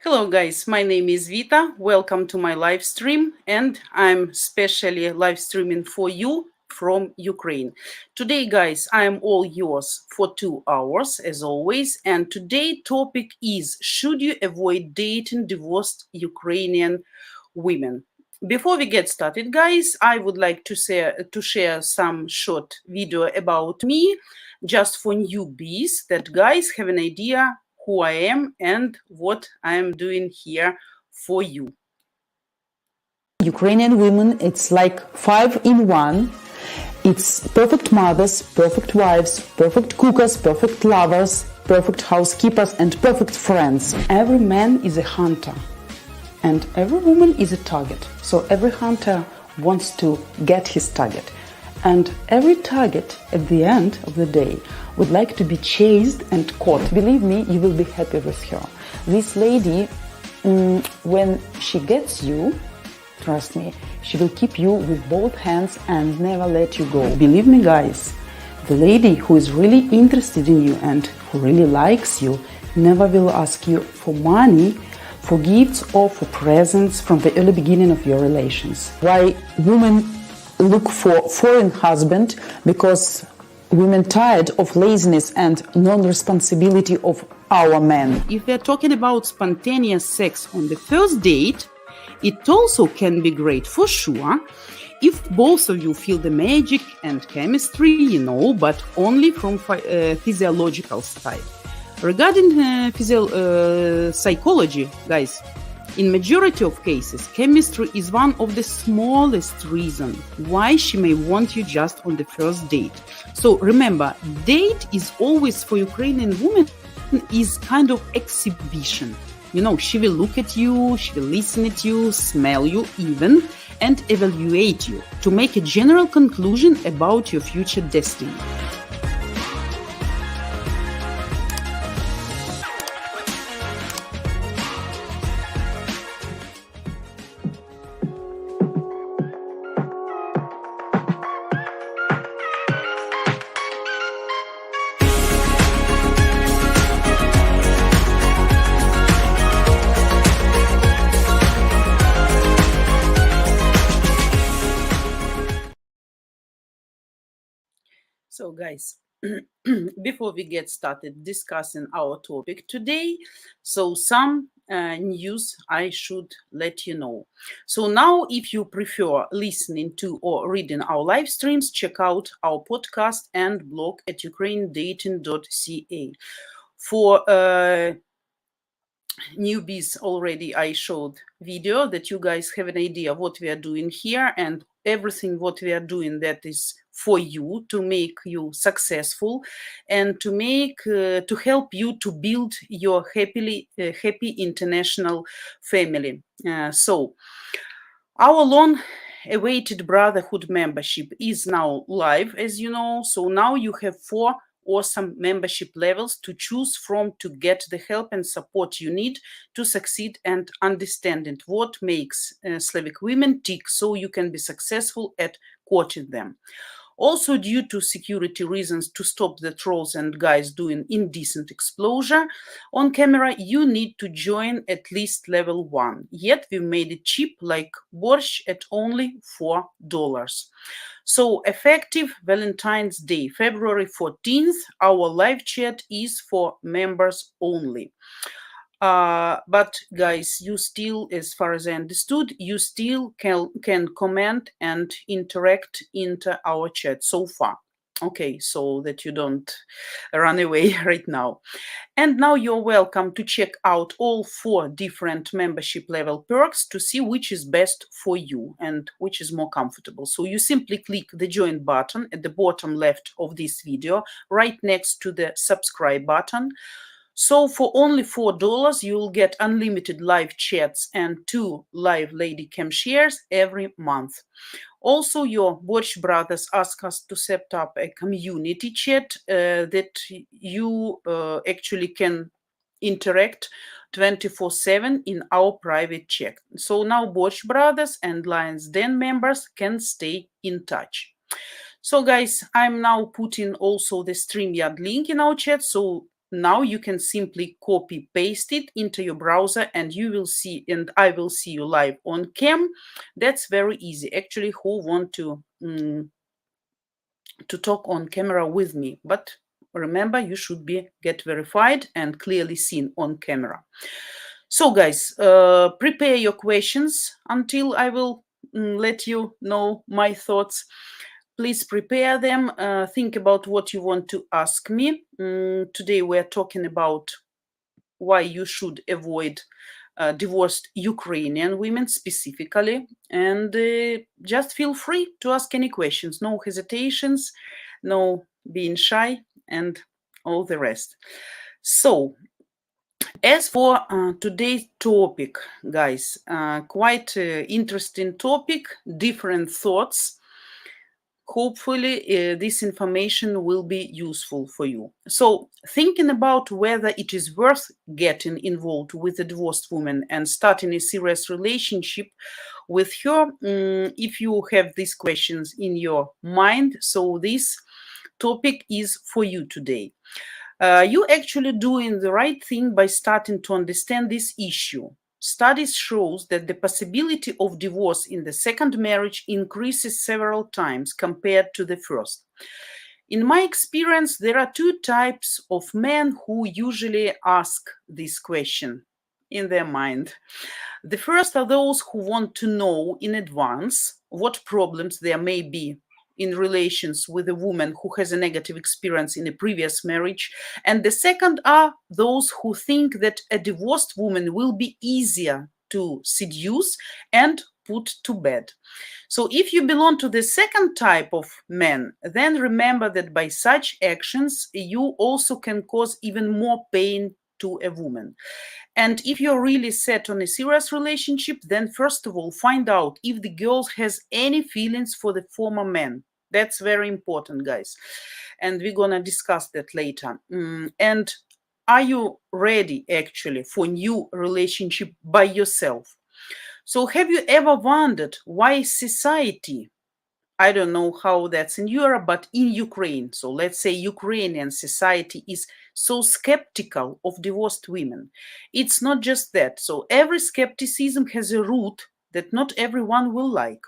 Hello guys, my name is Vita. Welcome to my live stream, and I'm specially live streaming for you from Ukraine. Today guys, I am all yours for 2 hours as always, and today topic is should you avoid dating divorced Ukrainian women? Before we get started guys, I would like to share some short video about me just for newbies that guys have an idea who I am and what I am doing here for you. Ukrainian women, it's like 5 in 1. It's perfect mothers, perfect wives, perfect cookers, perfect lovers, perfect housekeepers, and perfect friends. Every man is a hunter, and every woman is a target. So every hunter wants to get his target. And every target at the end of the day would like to be chased and caught. Believe me, you will be happy with her. This lady, when she gets you, trust me, she will keep you with both hands and never let you go. Believe me, guys, the lady who is really interested in you and who really likes you never will ask you for money, for gifts, or for presents from the early beginning of your relations. Why women look for foreign husband? Because women tired of laziness and non-responsibility of our men. If we are talking about spontaneous sex on the first date, it also can be great for sure if both of you feel the magic and chemistry, but only from physiological side. Regarding psychology, guys, in majority of cases, chemistry is one of the smallest reasons why she may want you just on the first date. So remember, date is always for Ukrainian women is kind of exhibition. She will look at you, she will listen at you, smell you even, and evaluate you to make a general conclusion about your future destiny. So guys, before we get started discussing our topic today, so some news I should let you know. So now if you prefer listening to or reading our live streams, check out our podcast and blog at ukrainedating.ca. For newbies already I showed video that you guys have an idea what we are doing here, and everything what we are doing that is for you to make you successful and to help you to build your happy international family. So our long awaited brotherhood membership is now live, as you know. So now you have 4 awesome membership levels to choose from to get the help and support you need to succeed and understanding what makes Slavic women tick so you can be successful at courting them. Also, due to security reasons, to stop the trolls and guys doing indecent exposure on camera, you need to join at least level 1. Yet we made it cheap like borscht at only $4. So effective Valentine's Day, February 14th, our live chat is for members only. But guys, you still, as far as I understood, you still can comment and interact into our chat so far. Okay, so that you don't run away right now. And now you're welcome to check out all 4 different membership level perks to see which is best for you and which is more comfortable. So you simply click the join button at the bottom left of this video, right next to the subscribe button. So for only $4, you'll get unlimited live chats and 2 live lady cam shares every month. Also, your Watch brothers ask us to set up a community chat that you actually can interact 24/7 in our private chat. So now Watch brothers and Lions Den members can stay in touch. So guys, I'm now putting also the Streamyard link in our chat, so now you can simply copy paste it into your browser and you will see, and I will see you live on cam. That's very easy. Actually, who want to talk on camera with me, but remember, you should get verified and clearly seen on camera. So guys, prepare your questions until I will let you know my thoughts. Please prepare them. Think about what you want to ask me. Today we're talking about why you should avoid divorced Ukrainian women specifically. And just feel free to ask any questions. No hesitations, no being shy, and all the rest. So, as for today's topic, guys, quite interesting topic, different thoughts. Hopefully, this information will be useful for you. So, thinking about whether it is worth getting involved with a divorced woman and starting a serious relationship with her, if you have these questions in your mind, so this topic is for you today. You actually doing the right thing by starting to understand this issue. Studies shows that the possibility of divorce in the second marriage increases several times compared to the first. In my experience, there are two types of men who usually ask this question in their mind. The first are those who want to know in advance what problems there may be in relations with a woman who has a negative experience in a previous marriage. And the second are those who think that a divorced woman will be easier to seduce and put to bed. So if you belong to the second type of men, then remember that by such actions, you also can cause even more pain to a woman. And if you're really set on a serious relationship, then first of all, find out if the girl has any feelings for the former man. That's very important, guys. And we're going to discuss that later. And are you ready, actually, for new relationship by yourself? So have you ever wondered why society, I don't know how that's in Europe, but in Ukraine, so let's say Ukrainian society is so skeptical of divorced women? It's not just that. So every skepticism has a root that not everyone will like.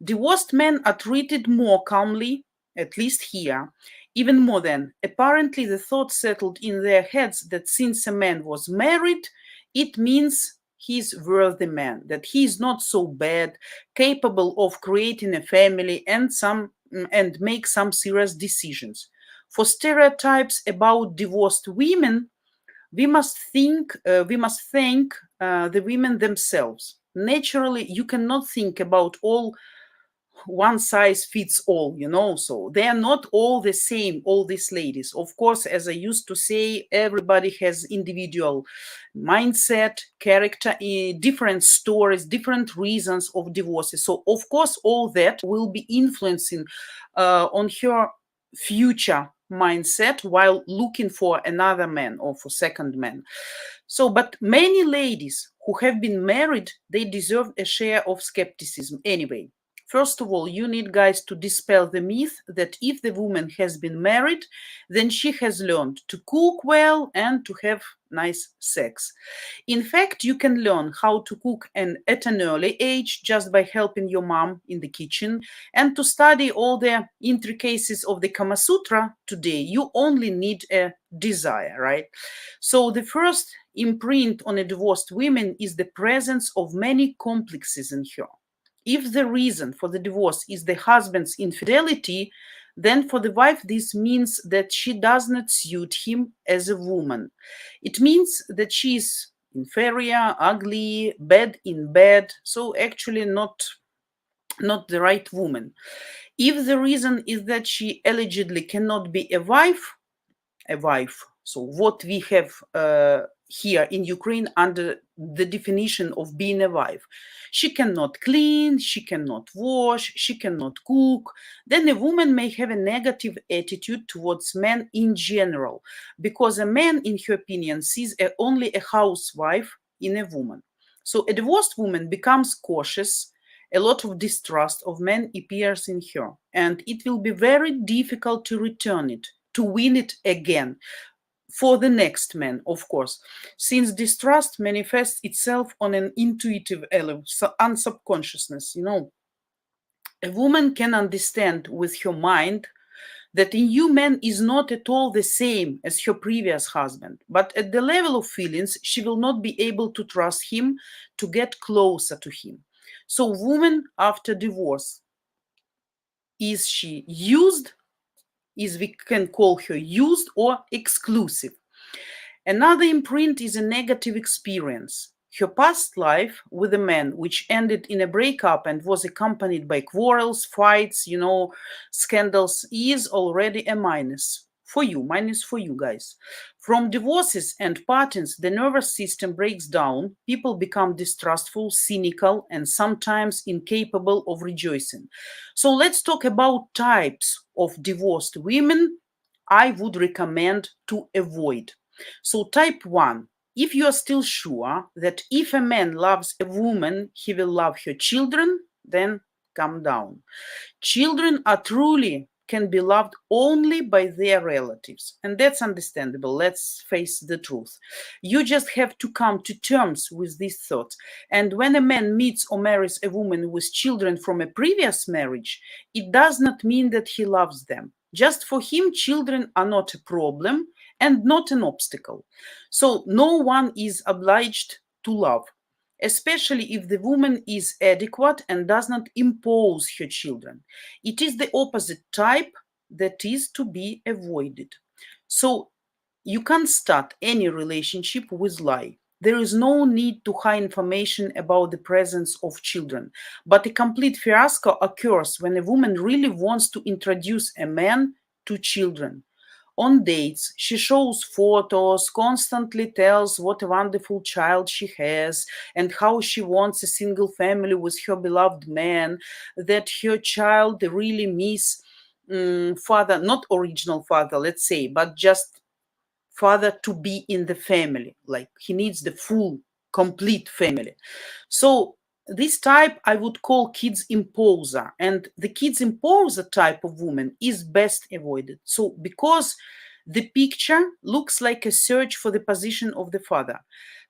Divorced men are treated more calmly, at least here, even more than. Apparently, the thought settled in their heads that since a man was married, it means he's worthy man, that he's not so bad, capable of creating a family and make some serious decisions. For stereotypes about divorced women, we must thank the women themselves. Naturally, you cannot think about all one size fits all, so they are not all the same, all these ladies. Of course, as I used to say, everybody has individual mindset, character, different stories, different reasons of divorces. So of course, all that will be influencing on her future mindset while looking for another man or for second man. So, but many ladies who have been married, they deserve a share of skepticism anyway. First of all, you need, guys, to dispel the myth that if the woman has been married, then she has learned to cook well and to have nice sex. In fact, you can learn how to cook at an early age just by helping your mom in the kitchen. And to study all the intricacies of the Kama Sutra today, you only need a desire, right? So the first imprint on a divorced woman is the presence of many complexes in her. If the reason for the divorce is the husband's infidelity, then for the wife, this means that she does not suit him as a woman. It means that she is inferior, ugly, bad in bed, so actually not the right woman. If the reason is that she allegedly cannot be a wife, so what we have here in Ukraine under the definition of being a wife. She cannot clean, she cannot wash, she cannot cook. Then a woman may have a negative attitude towards men in general, because a man, in her opinion, sees only a housewife in a woman. So a divorced woman becomes cautious. A lot of distrust of men appears in her, and it will be very difficult to return it, to win it again. for the next man, of course, since distrust manifests itself on an intuitive level, on subconsciousness. A woman can understand with her mind that a new man is not at all the same as her previous husband, but at the level of feelings, she will not be able to trust him, to get closer to him. So, woman after divorce, is she used? We can call her used or exclusive. Another imprint is a negative experience. Her past life with a man, which ended in a breakup and was accompanied by quarrels, fights, scandals, is already a minus for you guys. From divorces and patterns, the nervous system breaks down. People become distrustful, cynical, and sometimes incapable of rejoicing. So let's talk about types of divorced women I would recommend to avoid. So, type 1, if you are still sure that if a man loves a woman, he will love her children, then calm down. Children are truly can be loved only by their relatives, and that's understandable. Let's face the truth. You just have to come to terms with these thoughts. And when a man meets or marries a woman with children from a previous marriage, it does not mean that he loves them. Just for him, children are not a problem and not an obstacle. So no one is obliged to love, especially if the woman is adequate and does not impose her children. It is the opposite type that is to be avoided. So you can't start any relationship with lie. There is no need to hide information about the presence of children. But a complete fiasco occurs when a woman really wants to introduce a man to children. On dates, she shows photos, constantly tells what a wonderful child she has and how she wants a single family with her beloved man, that her child really miss father, not original father, let's say, but just father to be in the family. Like he needs the full, complete family. So this type I would call kids imposer, and the kids imposer type of woman is best avoided. So because the picture looks like a search for the position of the father.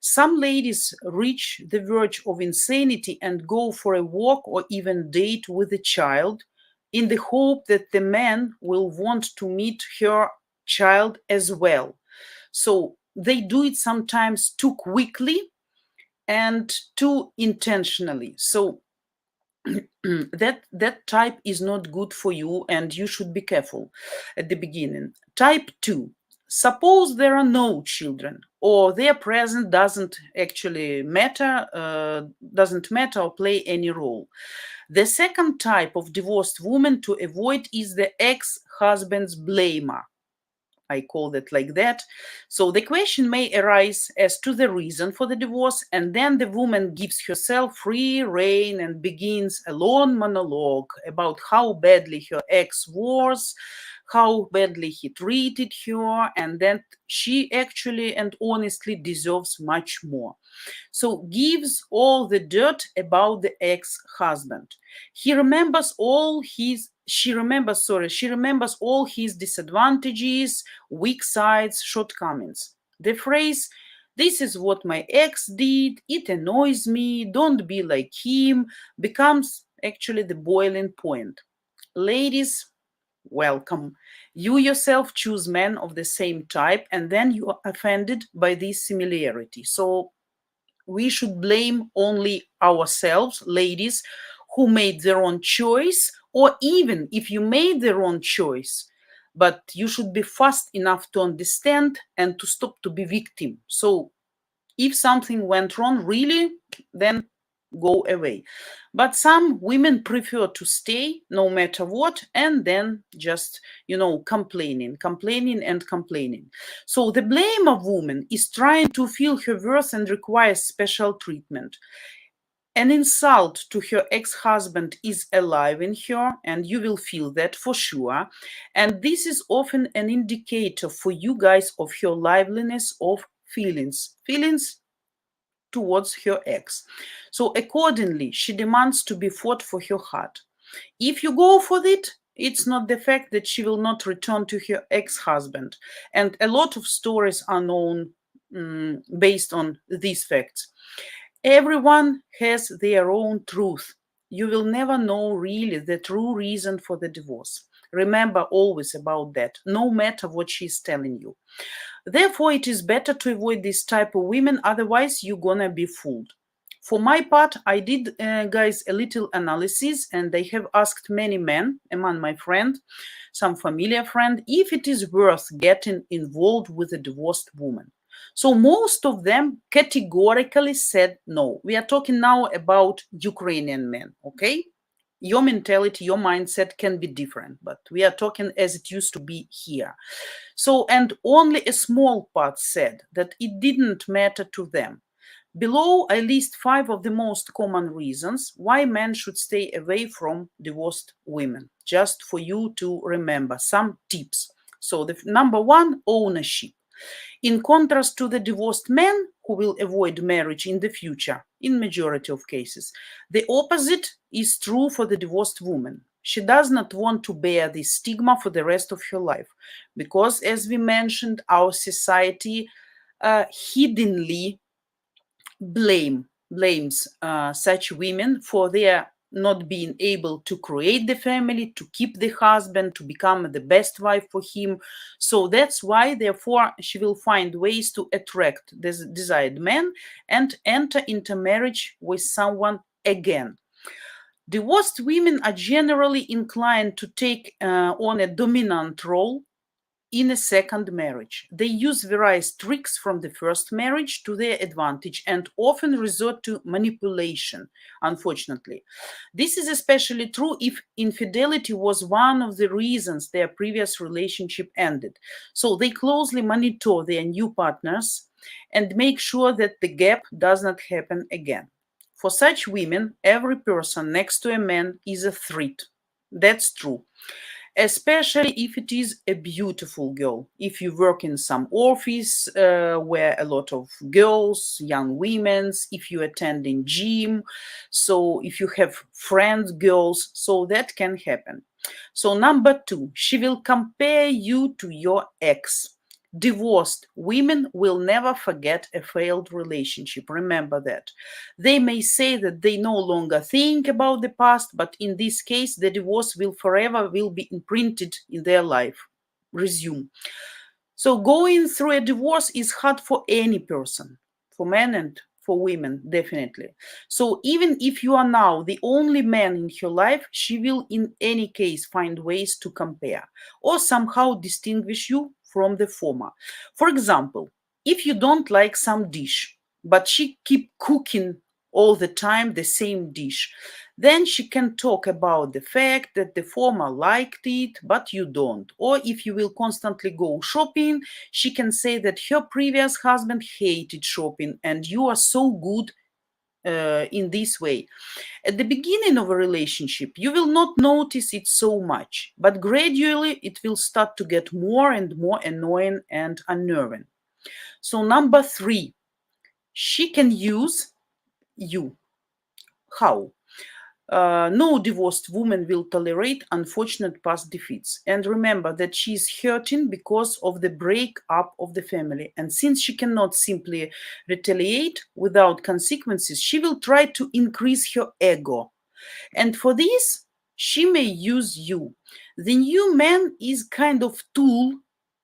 Some ladies reach the verge of insanity and go for a walk or even date with a child in the hope that the man will want to meet her child as well. So they do it sometimes too quickly and too intentionally. So that type is not good for you, and you should be careful at the beginning. Type 2. Suppose there are no children, or their presence doesn't actually matter, or play any role. The second type of divorced woman to avoid is the ex-husband's blamer. I call it like that. So the question may arise as to the reason for the divorce, and then the woman gives herself free rein and begins a long monologue about how badly her ex was, how badly he treated her, and that she actually and honestly deserves much more. So gives all the dirt about the ex-husband. She remembers all his disadvantages, weak sides, shortcomings. The phrase, "this is what my ex did, it annoys me, don't be like him," becomes actually the boiling point. Ladies, welcome. You yourself choose men of the same type, and then you are offended by this similarity. So we should blame only ourselves, ladies, who made their own choice, or even if you made their own choice, but you should be fast enough to understand and to stop to be victim. So if something went wrong, really, then go away. But some women prefer to stay no matter what, and then just, complaining. So the blame of woman is trying to feel her worth and requires special treatment. An insult to her ex-husband is alive in her, and you will feel that for sure. And this is often an indicator for you guys of her liveliness of feelings towards her ex. So accordingly, she demands to be fought for her heart. If you go for it, It's not the fact that she will not return to her ex-husband. And a lot of stories are known based on these facts. Everyone has their own truth. You will never know really the true reason for the divorce. Remember always about that, no matter what she's telling you. Therefore, it is better to avoid this type of women, otherwise you're gonna be fooled. For my part, I did, guys, a little analysis, and I have asked many men among my friend, some familiar friend, if it is worth getting involved with a divorced woman. So most of them categorically said no. We are talking now about Ukrainian men, okay? Your mentality, your mindset can be different, but we are talking as it used to be here. So, and only a small part said that it didn't matter to them. Below, I list 5 of the most common reasons why men should stay away from divorced women, just for you to remember some tips. So, the number 1, ownership. In contrast to the divorced men who will avoid marriage in the future, in majority of cases, the opposite is true for the divorced woman. She does not want to bear this stigma for the rest of her life because, as we mentioned, our society hiddenly blames such women for their not being able to create the family, to keep the husband, to become the best wife for him. So that's why, therefore, she will find ways to attract this desired man and enter into marriage with someone again. Divorced women are generally inclined to take on a dominant role in a second marriage. They use various tricks from the first marriage to their advantage and often resort to manipulation, unfortunately. This is especially true if infidelity was one of the reasons their previous relationship ended. So they closely monitor their new partners and make sure that the gap does not happen again. For such women, every person next to a man is a threat. That's true, especially if it is a beautiful girl. If you work in some office where a lot of girls, young women, if you attend in gym, so if you have friends, girls, so that can happen. So number 2, she will compare you to your ex. Divorced women will never forget a failed relationship. Remember that. They may say that they no longer think about the past, but in this case, the divorce will forever will be imprinted in their life. Resume. So going through a divorce is hard for any person, for men and for women, definitely. So even if you are now the only man in her life, she will in any case find ways to compare or somehow distinguish you from the former. For example, if you don't like some dish, but she keep cooking all the time the same dish, then she can talk about the fact that the former liked it, but you don't. Or if you will constantly go shopping, she can say that her previous husband hated shopping and you are so good in this way. At the beginning of a relationship, you will not notice it so much, but gradually it will start to get more and more annoying and unnerving. So, number 3, she can use you. How? No divorced woman will tolerate unfortunate past defeats. And remember that she is hurting because of the breakup of the family. And since she cannot simply retaliate without consequences, she will try to increase her ego. And for this, she may use you. The new man is kind of tool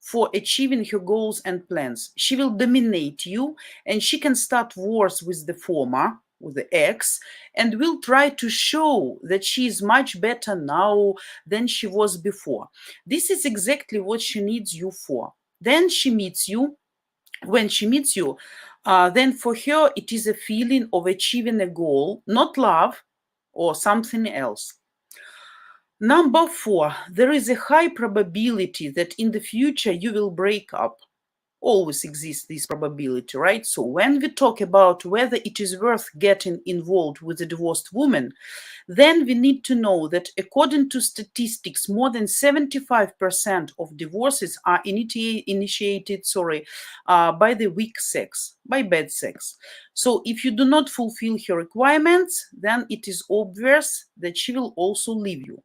for achieving her goals and plans. She will dominate you and she can start wars with the former, with the ex, and will try to show that she is much better now than she was before. This is exactly what she needs you for. Then she meets you. When she meets you, then for her it is a feeling of achieving a goal, not love or something else. Number 4, there is a high probability that in the future you will break up. Always exists this probability, right? So when we talk about whether it is worth getting involved with a divorced woman, then we need to know that according to statistics, more than 75% of divorces are initiated by the weak sex, by bad sex. So if you do not fulfill her requirements, then it is obvious that she will also leave you.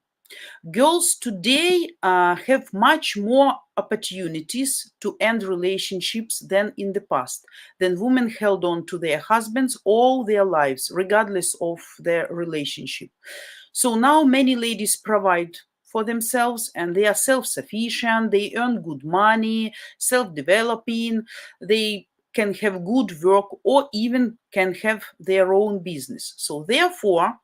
Girls today have much more opportunities to end relationships than in the past. Then women held on to their husbands all their lives, regardless of their relationship. So now many ladies provide for themselves and they are self-sufficient, they earn good money, self-developing, they can have good work or even can have their own business. So therefore,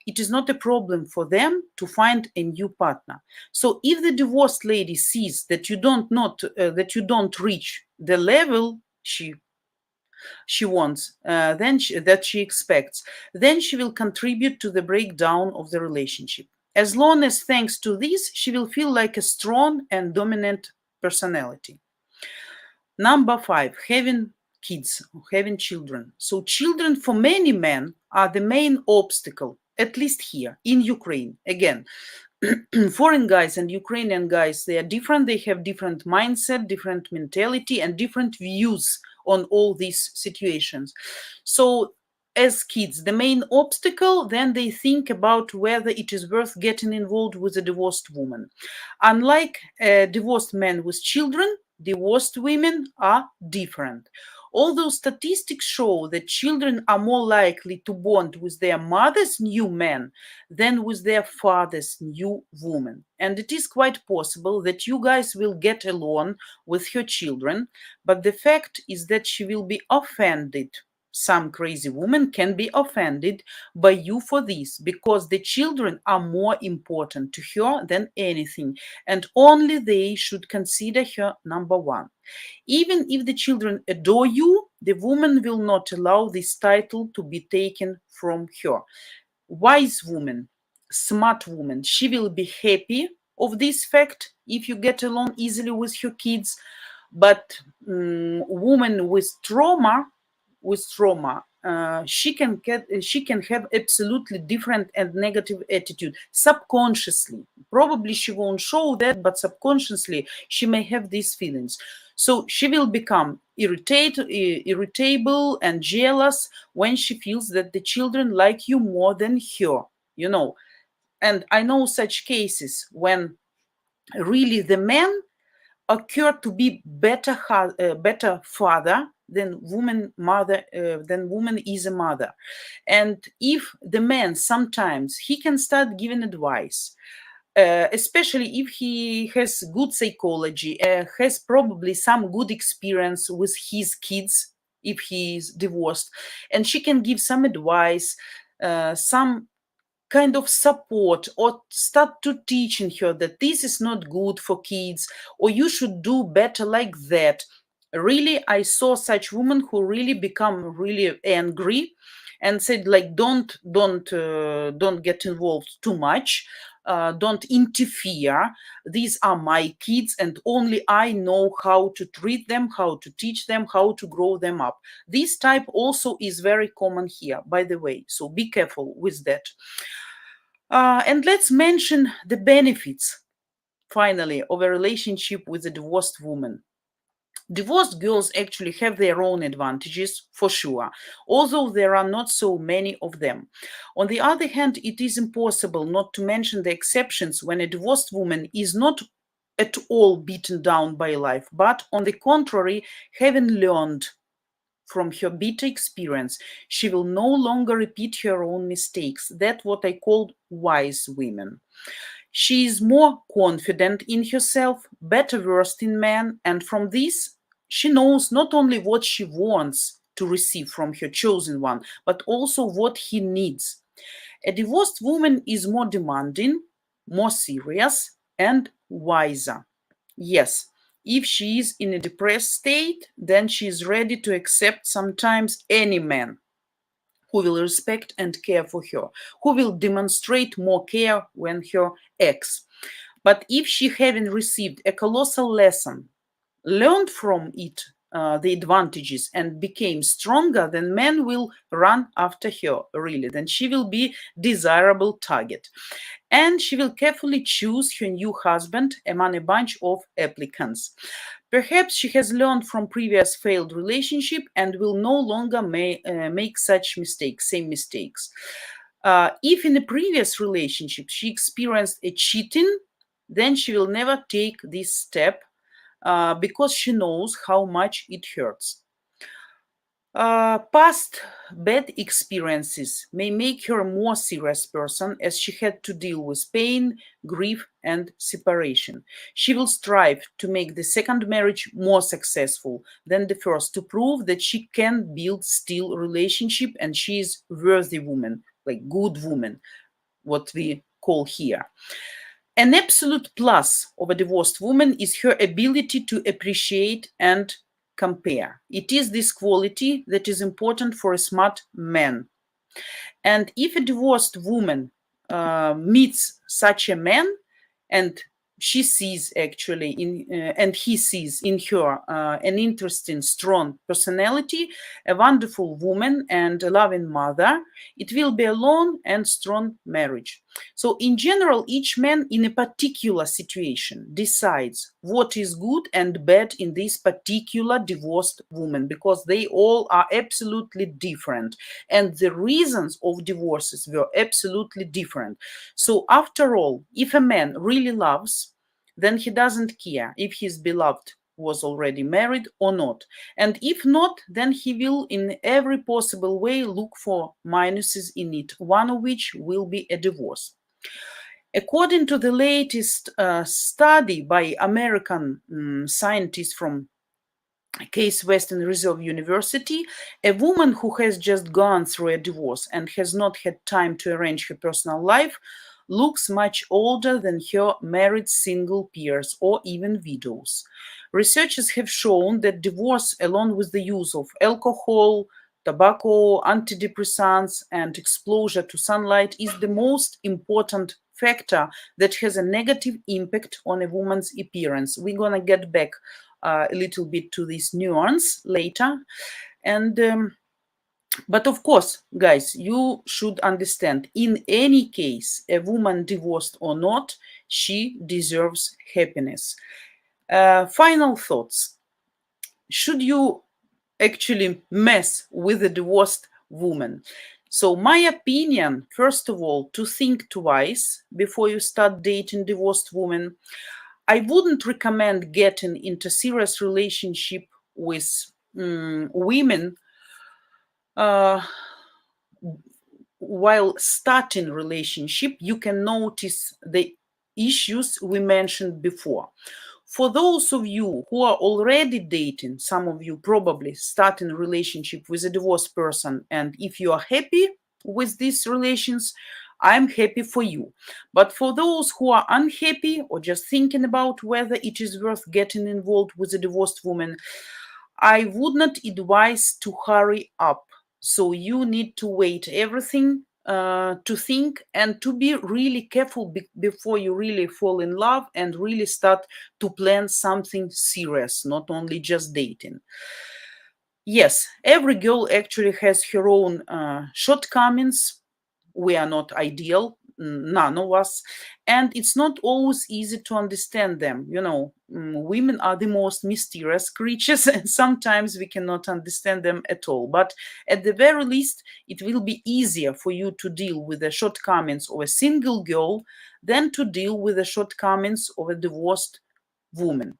it is not a problem for them to find a new partner. So if the divorced lady sees that that you don't reach the level she wants, that she expects, then she will contribute to the breakdown of the relationship. As long as, thanks to this, she will feel like a strong and dominant personality. Number 5, having kids, having children. So children for many men are the main obstacle, at least here in Ukraine. Again, foreign guys and Ukrainian guys, they are different. They have different mindset, different mentality, and different views on all these situations. So as kids, the main obstacle, then they think about whether it is worth getting involved with a divorced woman. Unlike a divorced man with children, divorced women are different. Although statistics show that children are more likely to bond with their mother's new man than with their father's new woman. And it is quite possible that you guys will get along with her children, but the fact is that she will be offended. Some crazy woman can be offended by you for this because the children are more important to her than anything, and only they should consider her number one. Even if the children adore you, the woman will not allow this title to be taken from her. Wise woman, smart woman, she will be happy of this fact if you get along easily with her kids. But woman with trauma, she can have absolutely different and negative attitude subconsciously. Probably she won't show that, but subconsciously she may have these feelings. So she will become irritable and jealous when she feels that the children like you more than her, you know. And I know such cases when really the man occur to be better father than woman is a mother. And if the man sometimes he can start giving advice, especially if he has good psychology, has probably some good experience with his kids if he is divorced, and she can give some advice, some kind of support, or start to teaching her that this is not good for kids or you should do better like that. Really, I saw such women who really become really angry and said like don't get involved too much, don't interfere, these are my kids and only I know how to treat them, how to teach them, how to grow them up. This type also is very common here, by the way, so be careful with that. And let's mention the benefits, finally, of a relationship with a divorced woman. Divorced girls actually have their own advantages, for sure, although there are not so many of them. On the other hand, it is impossible not to mention the exceptions when a divorced woman is not at all beaten down by life, but on the contrary, having learned from her bitter experience, she will no longer repeat her own mistakes. That's what I call wise women. She is more confident in herself, better versed in men, and from this, she knows not only what she wants to receive from her chosen one, but also what he needs. A divorced woman is more demanding, more serious, and wiser. Yes, if she is in a depressed state, then she is ready to accept sometimes any man who will respect and care for her, who will demonstrate more care when her ex. But if she having received a colossal lesson, learned from it the advantages and became stronger, then men will run after her, really. Then she will be desirable target. And she will carefully choose her new husband among a bunch of applicants. Perhaps she has learned from previous failed relationship and will no longer make such mistakes, same mistakes. If in a previous relationship she experienced a cheating, then she will never take this step because she knows how much it hurts. Past bad experiences may make her a more serious person as she had to deal with pain, grief, and separation. She will strive to make the second marriage more successful than the first to prove that she can build still relationship and she is worthy woman, like good woman, what we call here. An absolute plus of a divorced woman is her ability to appreciate and compare. It is this quality that is important for a smart man. And if a divorced woman meets such a man and she sees actually and he sees in her an interesting, strong personality, a wonderful woman and a loving mother, it will be a long and strong marriage. So in general, each man in a particular situation decides what is good and bad in this particular divorced woman, because they all are absolutely different and the reasons of divorces were absolutely different. So after all, if a man really loves, then he doesn't care if his beloved was already married or not. And if not, then he will in every possible way look for minuses in it, one of which will be a divorce. According to the latest study by American scientists from Case Western Reserve University, a woman who has just gone through a divorce and has not had time to arrange her personal life looks much older than her married single peers or even widows. Researchers have shown that divorce, along with the use of alcohol, tobacco, antidepressants, and exposure to sunlight, is the most important factor that has a negative impact on a woman's appearance. We're going to get back a little bit to this nuance later. And but of course, guys, you should understand, in any case, a woman divorced or not, she deserves happiness. Final thoughts. Should you actually mess with a divorced woman? So my opinion, first of all, to think twice before you start dating divorced women. I wouldn't recommend getting into serious relationship with women while starting relationship. You can notice the issues we mentioned before. For those of you who are already dating, some of you probably starting a relationship with a divorced person, and if you are happy with these relations, I'm happy for you. But for those who are unhappy or just thinking about whether it is worth getting involved with a divorced woman, I would not advise to hurry up. So you need to wait everything to think and to be really careful before you really fall in love and really start to plan something serious, not only just dating. Yes, every girl actually has her own shortcomings. We are not ideal, none of us, and it's not always easy to understand them. Women are the most mysterious creatures and sometimes we cannot understand them at all, but at the very least it will be easier for you to deal with the shortcomings of a single girl than to deal with the shortcomings of a divorced woman.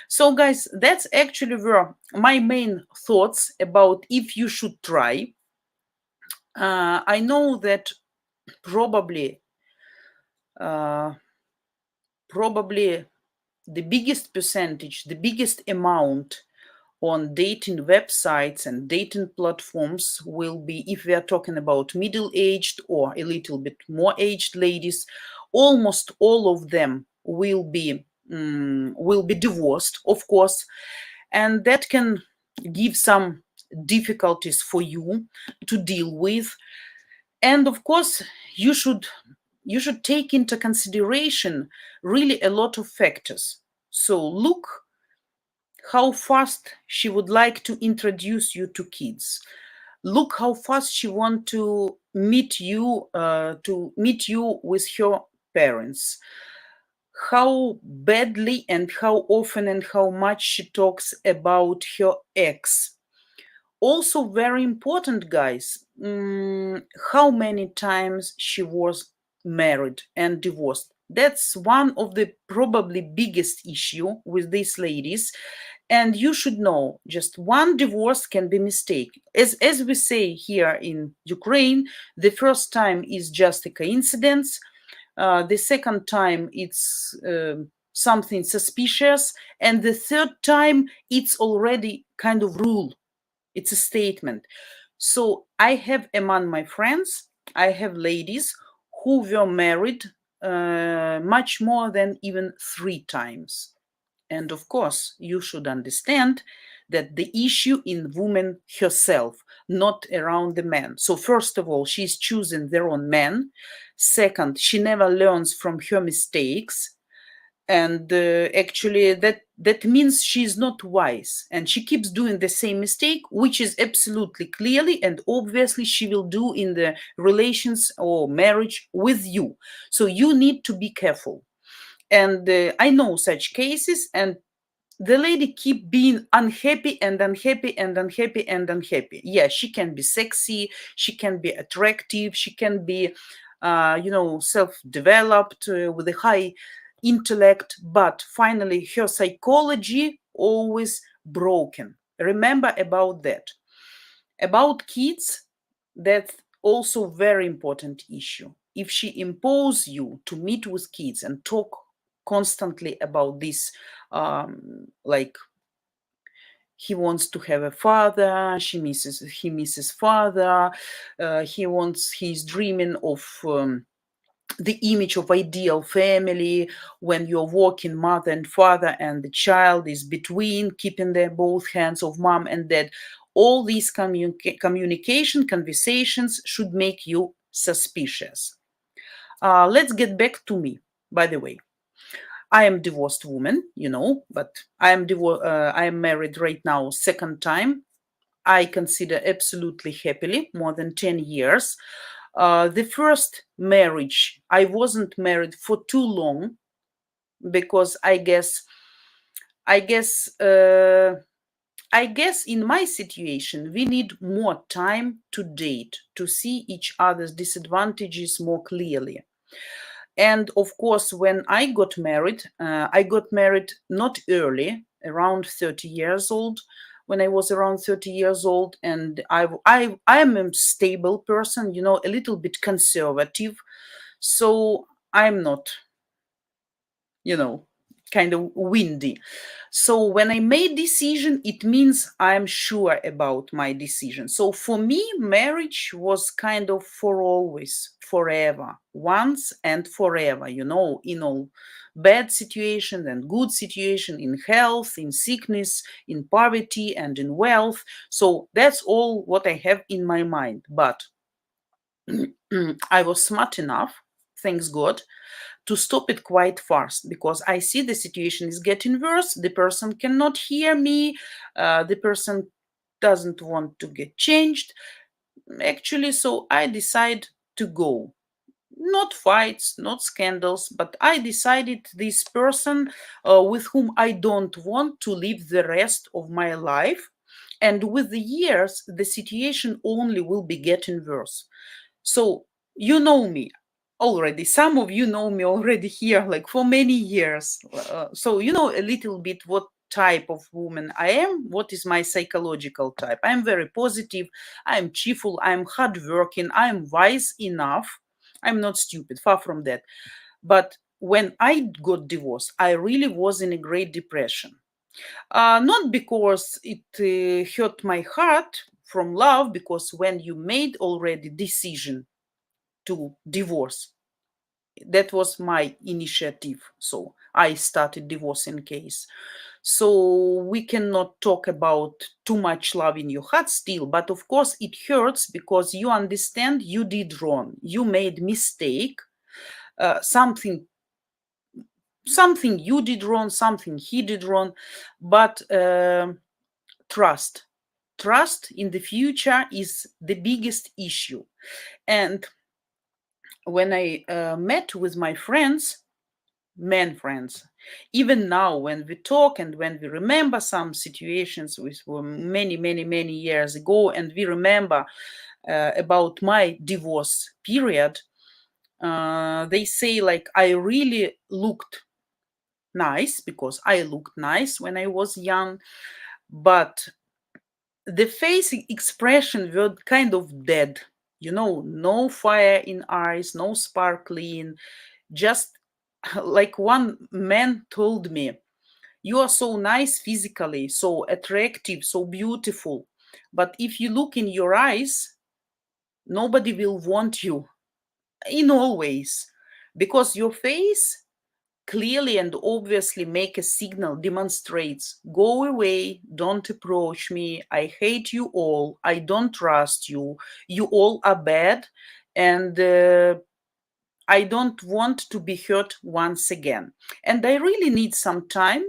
So guys, that's actually were my main thoughts about if you should try. I know that probably the biggest percentage, the biggest amount on dating websites and dating platforms will be, if we are talking about middle-aged or a little bit more aged ladies, almost all of them will be divorced, of course, and that can give some difficulties for you to deal with. And of course, you should take into consideration really a lot of factors. So look how fast she would like to introduce you to kids. Look how fast she wants to meet you with her parents. How badly and how often and how much she talks about her ex. Also very important, guys, how many times she was married and divorced. That's one of the probably biggest issue with these ladies. And you should know, just one divorce can be mistake. As we say here in Ukraine, the first time is just a coincidence. The second time it's something suspicious, and the third time it's already kind of rule. It's a statement. So I have among my friends, I have ladies who were married much more than even 3 times. And of course, you should understand that the issue in woman herself, not around the man. So first of all, she's choosing their own man. Second, she never learns from her mistakes. And actually that means she's not wise, and she keeps doing the same mistake, which is absolutely clearly and obviously she will do in the relations or marriage with you. So you need to be careful. And I know such cases, and the lady keep being unhappy and unhappy and unhappy and unhappy. Yeah, she can be sexy, she can be attractive, she can be self-developed with a high intellect, but finally her psychology always broken. Remember about that. About kids, that's also very important issue. If she impose you to meet with kids and talk constantly about this, like he wants to have a father, he misses father, he's dreaming of the image of ideal family when you're working mother and father and the child is between, keeping their both hands of mom and dad. All these communication conversations should make you suspicious. Let's get back to me. By the way, I am divorced woman, but I am married right now second time. I consider absolutely happily more than 10 years. The first marriage, I wasn't married for too long because I guess in my situation, we need more time to date, to see each other's disadvantages more clearly. And of course, when I got married not early, around 30 years old. When I was around 30 years old, and I am a stable person, a little bit conservative. So I'm not, kind of windy. So when I made decision, it means I'm sure about my decision. So for me, marriage was kind of for always, forever, once and forever, in all bad situations and good situation, in health, in sickness, in poverty, and in wealth. So that's all what I have in my mind. But I was smart enough, thanks God, to stop it quite fast, because I see the situation is getting worse. The person cannot hear me. The person doesn't want to get changed. Actually, so I decide to go. Not fights, not scandals, but I decided this person with whom I don't want to live the rest of my life. And with the years, the situation only will be getting worse. So you know me already. Some of you know me already here, like for many years. So you know a little bit what type of woman I am, what is my psychological type. I'm very positive, I'm cheerful, I'm hardworking, I'm wise enough. I'm not stupid, far from that. But when I got divorced, I really was in a great depression. Not because it hurt my heart from love, because when you made already decision to divorce, that was my initiative. So I started divorcing case. So we cannot talk about too much love in your heart still, but of course it hurts because you understand you did wrong, you made mistake, something you did wrong, something he did wrong, but trust in the future is the biggest issue. And when I met with my friends, men friends, even now when we talk and when we remember some situations which were many years ago, and we remember about my divorce period, they say like I really looked nice because I looked nice when I was young, but the face expression were kind of dead. No fire in eyes, no sparkling, just like one man told me, you are so nice physically, so attractive, so beautiful. But if you look in your eyes, nobody will want you in all ways because your face clearly and obviously make a signal, demonstrates, go away, don't approach me, I hate you all, I don't trust you, you all are bad, and I don't want to be hurt once again. And I really need some time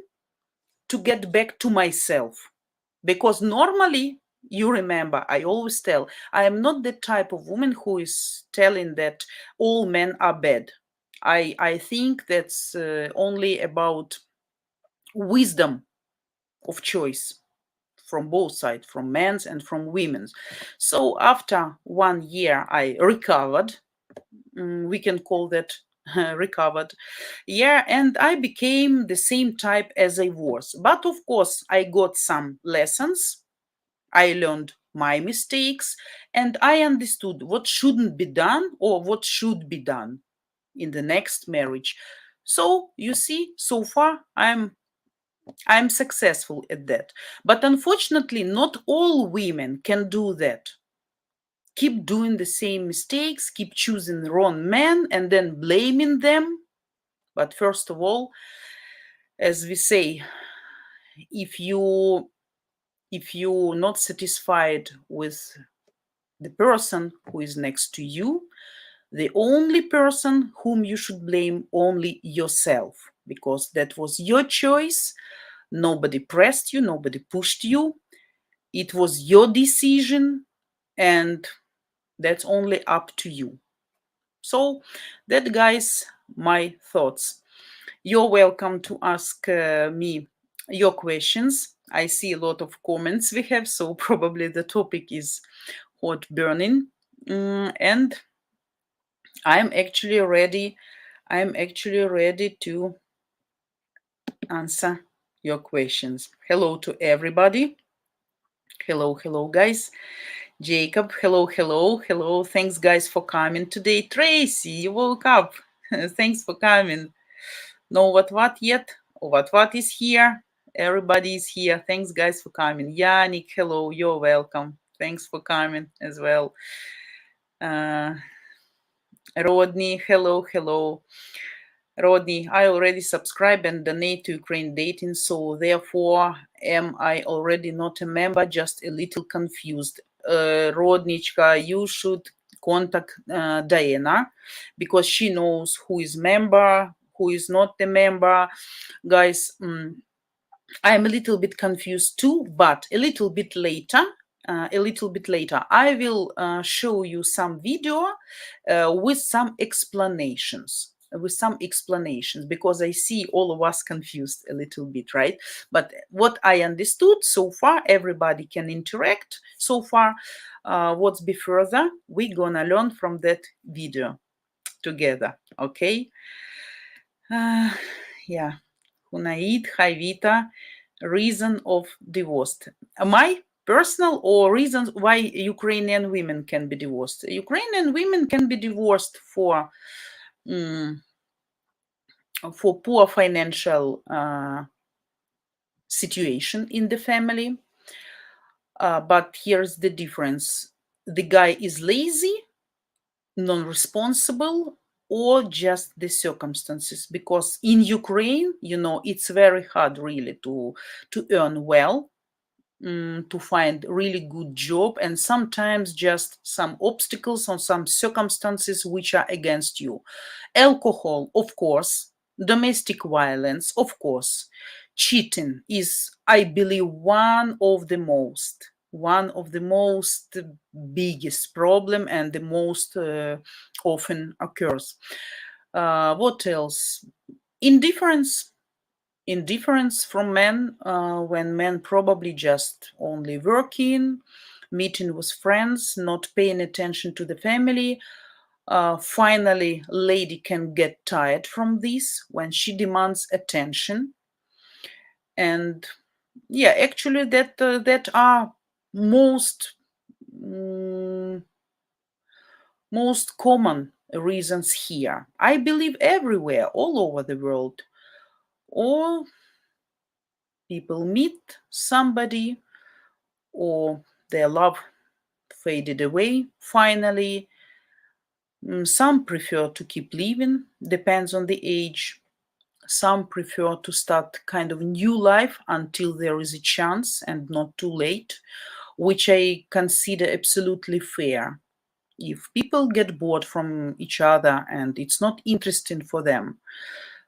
to get back to myself. Because normally, you remember, I always tell, I am not the type of woman who is telling that all men are bad. I think that's only about wisdom of choice from both sides, from men's and from women's. So after 1 year, I recovered. We can call that recovered. Yeah, and I became the same type as I was. But of course, I got some lessons. I learned my mistakes and I understood what shouldn't be done or what should be done in the next marriage. So you see, so far I'm successful at that. But unfortunately, not all women can do that. Keep doing the same mistakes, keep choosing the wrong men and then blaming them. But first of all, as we say, if you're not satisfied with the person who is next to you, the only person whom you should blame only yourself, because that was your choice. Nobody pressed you, nobody pushed you. It was your decision, and that's only up to you. So that, guys, my thoughts. You're welcome to ask me your questions. I see a lot of comments we have, so probably the topic is hot burning. And I'm actually ready to answer your questions. Hello to everybody. Hello, guys. Jacob, hello. Thanks, guys, for coming today. Tracy, you woke up. Thanks for coming. No what yet? What is here? Everybody is here. Thanks, guys, for coming. Yannick, hello. You're welcome. Thanks for coming as well. Rodney, hello. Rodney, I already subscribe and donate to Ukraine Dating, so therefore am I already not a member, just a little confused. Rodnichka, you should contact Diana because she knows who is member, who is not a member. Guys, I'm a little bit confused too, but a little bit later, I will show you some video with some explanations. Because I see all of us confused a little bit, right? But what I understood so far, everybody can interact. So far, what's be further, we're gonna learn from that video together, okay? Yeah. Hunaid, hi Vita, reason of divorce. My personal or reasons why Ukrainian women can be divorced. Ukrainian women can be divorced for poor financial situation in the family. But here's the difference. The guy is lazy, non-responsible, or just the circumstances, because in Ukraine, it's very hard really to earn well, to find really good job, and sometimes just some obstacles or some circumstances which are against you. Alcohol, of course, domestic violence, of course, cheating is, I believe, one of the most biggest problem and the most often occurs. What else? Indifference from men, when men probably just only working, meeting with friends, not paying attention to the family. Finally, lady can get tired from this when she demands attention. And yeah, actually, that are most mm, most common reasons here. I believe everywhere, all over the world. Or people meet somebody, or their love faded away finally. Some prefer to keep living, depends on the age. Some prefer to start kind of new life until there is a chance and not too late, which I consider absolutely fair. If people get bored from each other and it's not interesting for them,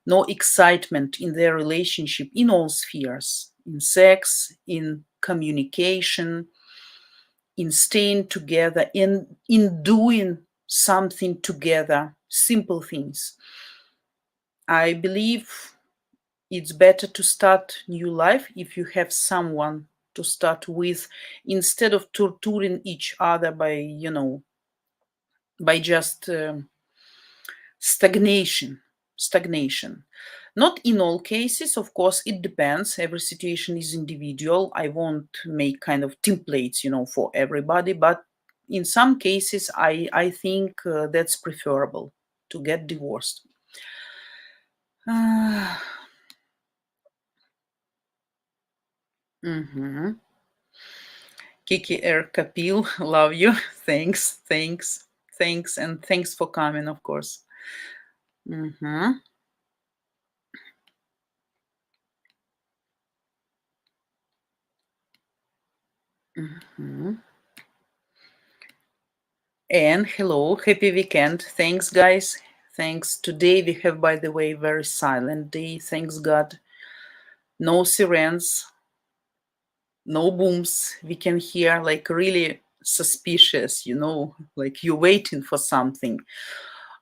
no excitement in their relationship in all spheres, in sex, in communication, in staying together, in doing something together, simple things. I believe it's better to start new life if you have someone to start with, instead of torturing each other by, by just stagnation. Not in all cases, of course, it depends. Every situation is individual. I won't make kind of templates, for everybody, but in some cases, I think that's preferable to get divorced. Mhm. Kiki R. Kapil, love you. Thanks, and thanks for coming, of course. Mhm. Mhm. And hello, happy weekend. Thanks, guys. Thanks. Today we have, by the way, very silent day. Thanks God. No sirens, no booms. We can hear like really suspicious, like you're waiting for something.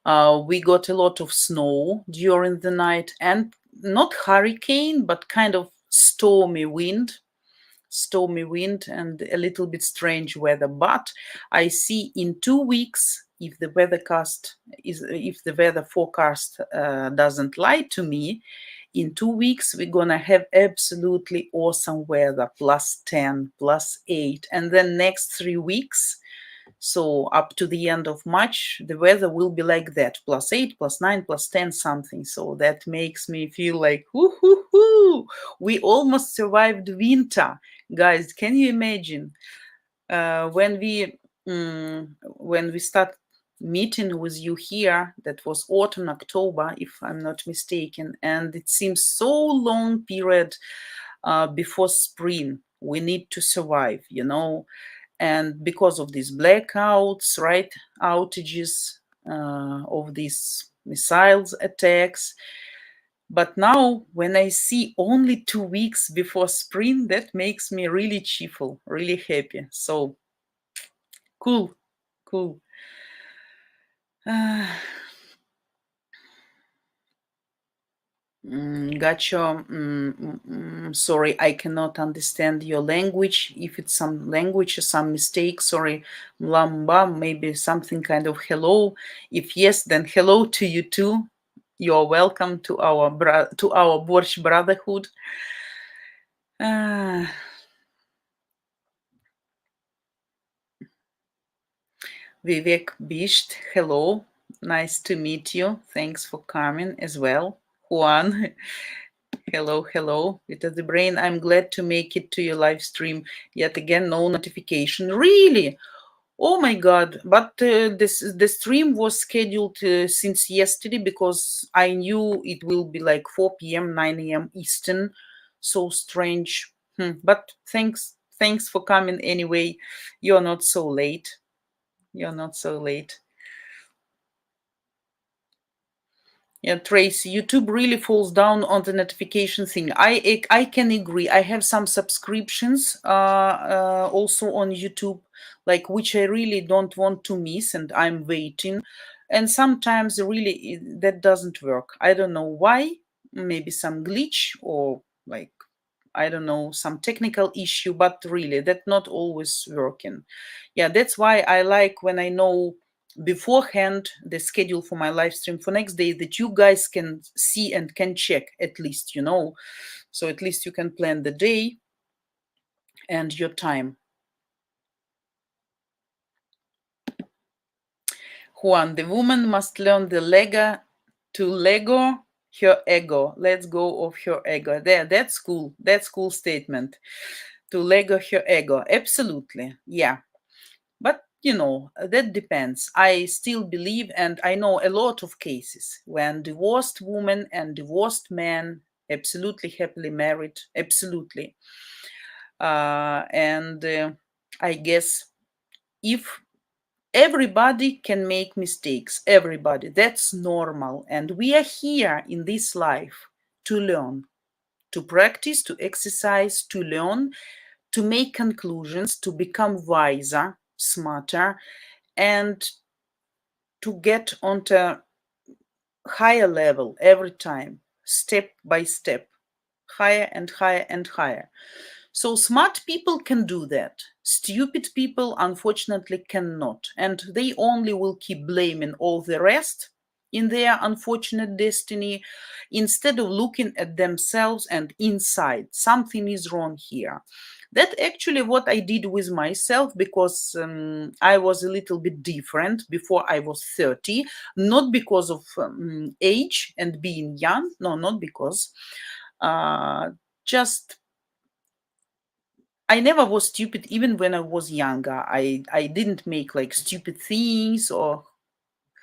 We got a lot of snow during the night, and not hurricane, but kind of stormy wind and a little bit strange weather. But I see in 2 weeks, if the weather forecast doesn't lie to me, in 2 weeks we're gonna have absolutely awesome weather, +10, +8, and then next 3 weeks, so up to the end of March, the weather will be like that, +8, +9, +10 something. So that makes me feel like, whoo, we almost survived winter. Guys, can you imagine when we start meeting with you here? That was autumn, October, if I'm not mistaken, and it seems so long period before spring. We need to survive, and because of these blackouts, right, outages, of these missiles attacks. But now, when I see only 2 weeks before spring, that makes me really cheerful, really happy. So cool, cool. Gotcha. Sorry, I cannot understand your language. If it's some language or some mistake, sorry. Mlamba, maybe something kind of hello. If yes, then hello to you too. You're welcome to our Borsch Brotherhood. Vivek Bisht, hello. Nice to meet you. Thanks for coming as well. Juan, hello. It the brain. I'm glad to make it to your live stream. Yet again, no notification. Really? Oh my God! But the stream was scheduled since yesterday, because I knew it will be like 4 p.m., 9 a.m. Eastern. So strange. But thanks for coming anyway. You're not so late. You're not so late. Yeah, Tracy, YouTube really falls down on the notification thing. I can agree. I have some subscriptions also on YouTube, like which I really don't want to miss, and I'm waiting. And sometimes really that doesn't work. I don't know why. Maybe some glitch, or like I don't know, some technical issue, but really that not always working. Yeah, that's why I like when I know beforehand the schedule for my live stream for next day, that you guys can see and can check at least, so at least you can plan the day and your time. Juan, the woman must learn the Lego to Lego her ego. Let's go of her ego. There, that's cool. That's cool statement. To Lego her ego. Absolutely. Yeah. But that depends. I still believe, and I know a lot of cases when divorced woman and divorced man absolutely happily married, absolutely. And I guess if everybody can make mistakes, everybody, that's normal. And we are here in this life to learn, to practice, to exercise, to learn, to make conclusions, to become wiser, smarter, and to get onto higher level every time, step by step, higher and higher and higher. So smart people can do that. Stupid people, unfortunately, cannot. And they only will keep blaming all the rest in their unfortunate destiny instead of looking at themselves and inside. Something is wrong here. That actually what I did with myself, because I was a little bit different before I was 30, not because of age and being young. No, not because. Just I never was stupid even when I was younger. I didn't make like stupid things or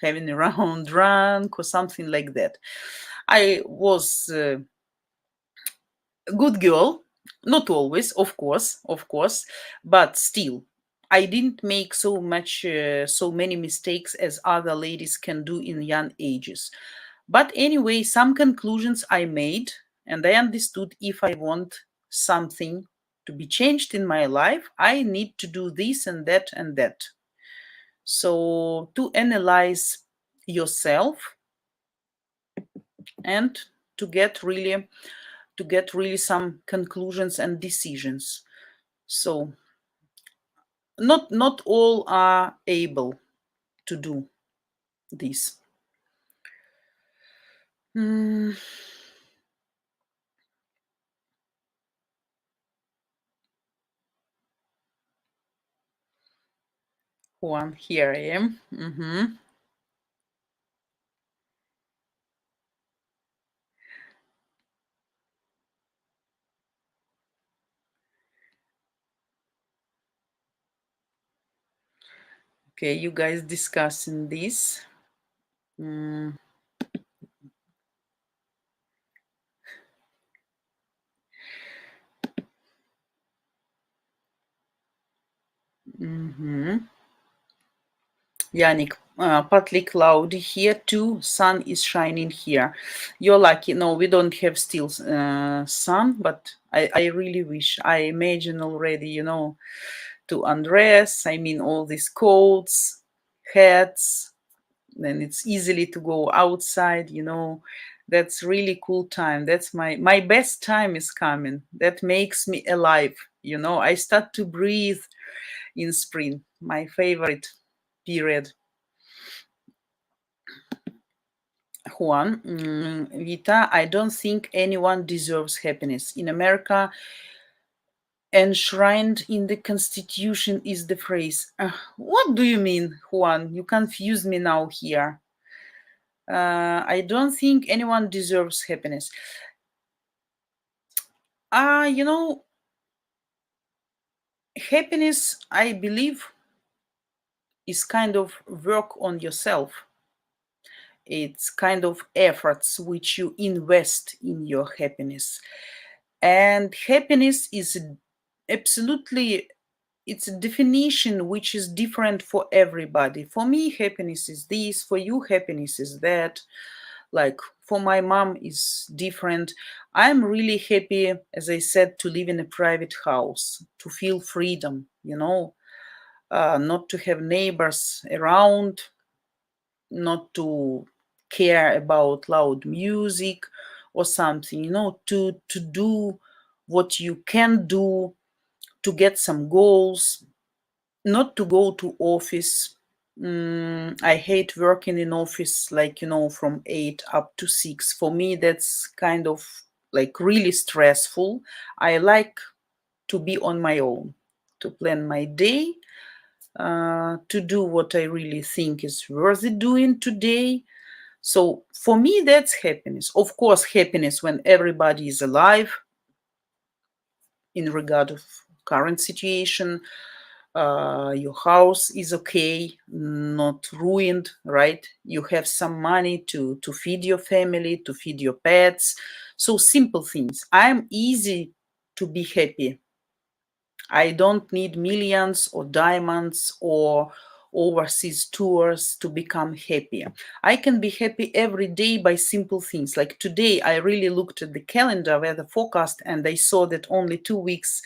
having around drunk or something like that. I was a good girl, not always, of course, but still. I didn't make so many mistakes as other ladies can do in young ages. But anyway, some conclusions I made, and I understood if I want something to be changed in my life, I need to do this and that and that. So to analyze yourself and to get really some conclusions and decisions. So not all are able to do this. Mm. Juan, here I am. Okay, you guys discussing this. Mm. Yannick, partly cloudy here too. Sun is shining here. You're lucky. No, we don't have still sun, but I really wish. I imagine already, to undress. I mean, all these coats, hats. Then it's easily to go outside. That's really cool time. That's my best time is coming. That makes me alive. I start to breathe in spring. My favorite period. Juan, Vita, I don't think anyone deserves happiness. In America, enshrined in the Constitution is the phrase. What do you mean, Juan? You confuse me now here. I don't think anyone deserves happiness. Happiness, I believe, is kind of work on yourself. It's kind of efforts which you invest in your happiness. And happiness is absolutely, it's a definition which is different for everybody. For me, happiness is this. For you, happiness is that. Like for my mom is different. I'm really happy, as I said, to live in a private house, to feel freedom, not to have neighbors around, not to care about loud music or something, to do what you can do to get some goals, not to go to office. I hate working in office, like, from 8 up to 6. For me, that's kind of like really stressful. I like to be on my own, to plan my day, to do what I really think is worthy doing today. So for me, that's happiness. Of course, happiness when everybody is alive in regard of current situation. Your house is okay, not ruined, right? You have some money to feed your family, to feed your pets. So simple things. I'm easy to be happy. I don't need millions or diamonds or overseas tours to become happy. I can be happy every day by simple things. Like today, I really looked at the calendar, weather forecast, and I saw that only 2 weeks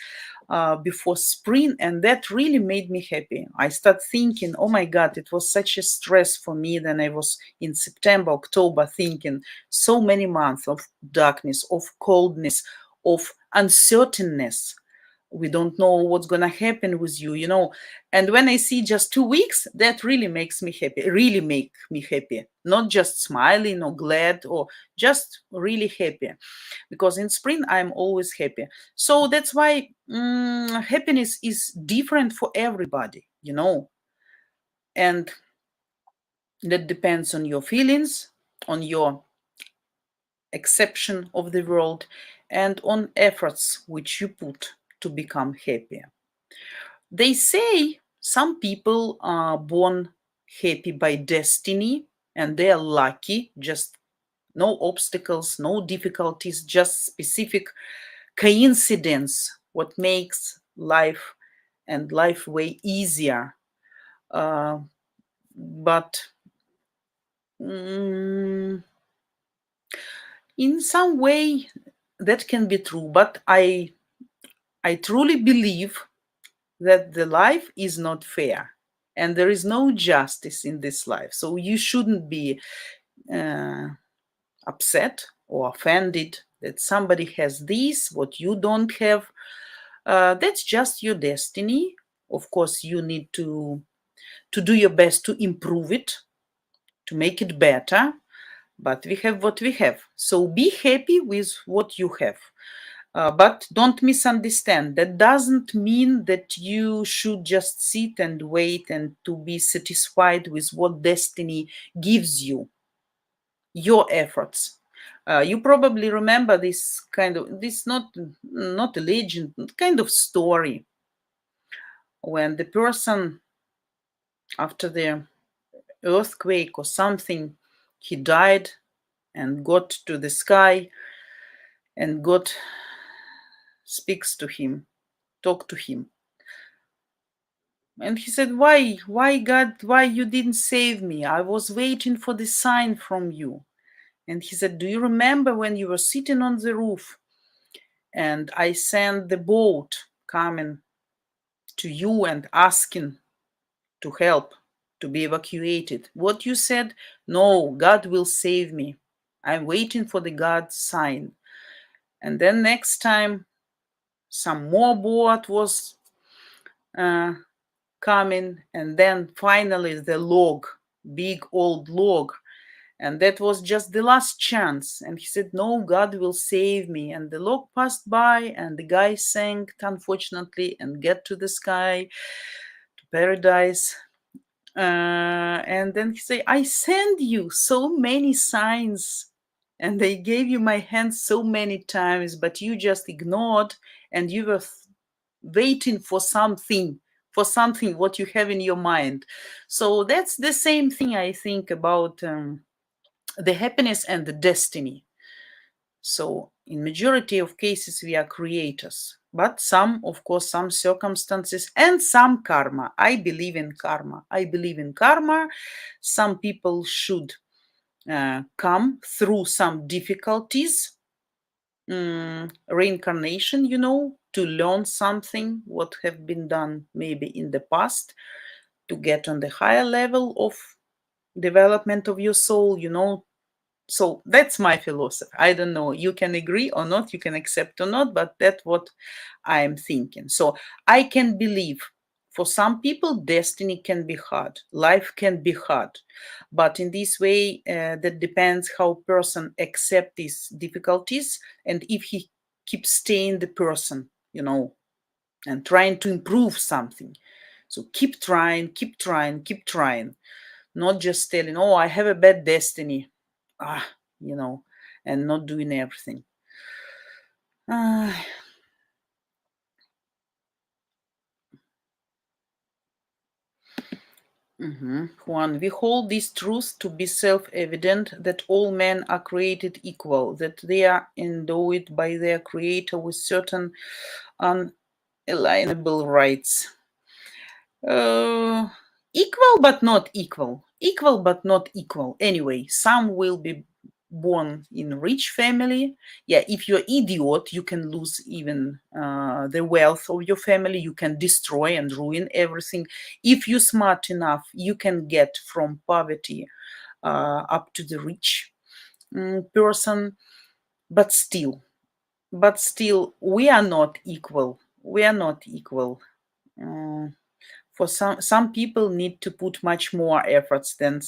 before spring, and that really made me happy. I start thinking, oh my God, it was such a stress for me. Then I was in September, October thinking so many months of darkness, of coldness, of uncertainness. We don't know what's going to happen with you. And when I see just 2 weeks, that really makes me happy, really make me happy, not just smiling or glad, or just really happy, because in spring I'm always happy. So that's why happiness is different for everybody. And that depends on your feelings, on your acceptance of the world, and on efforts which you put to become happy. They say some people are born happy by destiny and they are lucky, just no obstacles, no difficulties, just specific coincidence, what makes life and life way easier. But in some way that can be true, but I truly believe that the life is not fair and there is no justice in this life. So you shouldn't be upset or offended that somebody has this, what you don't have. That's just your destiny. Of course, you need to do your best to improve it, to make it better. But we have what we have. So be happy with what you have. But don't misunderstand. That doesn't mean that you should just sit and wait and to be satisfied with what destiny gives you, your efforts. You probably remember this not a legend, kind of story, when the person after the earthquake or something, he died and got to the sky, and God speaks to him, talk to him. And he said, why God, why you didn't save me? I was waiting for the sign from you. And he said, do you remember when you were sitting on the roof and I sent the boat coming to you and asking to help, to be evacuated? What you said? No, God will save me. I'm waiting for the God sign. And then next time, some more boat was coming, and then finally the log, big old log, and that was just the last chance. And he said, no, God will save me. And the log passed by and the guy sank, unfortunately, and get to the sky, to paradise. And then he said, I sent you so many signs and they gave you my hand so many times, but you just ignored, and you were waiting for something what you have in your mind. So that's the same thing I think about the happiness and the destiny. So in majority of cases we are creators, but some, of course, some circumstances and some karma. I believe in karma. Some people should come through some difficulties, reincarnation, to learn something what have been done maybe in the past, to get on the higher level of development of your soul, So that's my philosophy. I don't know, you can agree or not, you can accept or not, but that's what I'm thinking. So I can believe for some people destiny can be hard, life can be hard, but in this way that depends how person accept these difficulties, and if he keeps staying the person, and trying to improve something. So keep trying, keep trying, keep trying, not just telling, oh, I have a bad destiny, ah, and not doing everything. Ah. Juan, we hold this truth to be self-evident that all men are created equal, that they are endowed by their creator with certain unalienable rights. Equal but not equal. Equal but not equal. Anyway, some will be born in rich family. Yeah, if you're idiot, you can lose even the wealth of your family. You can destroy and ruin everything. If you're smart enough, you can get from poverty up to the rich person. But still, we are not equal. We are not equal. For some people need to put much more efforts than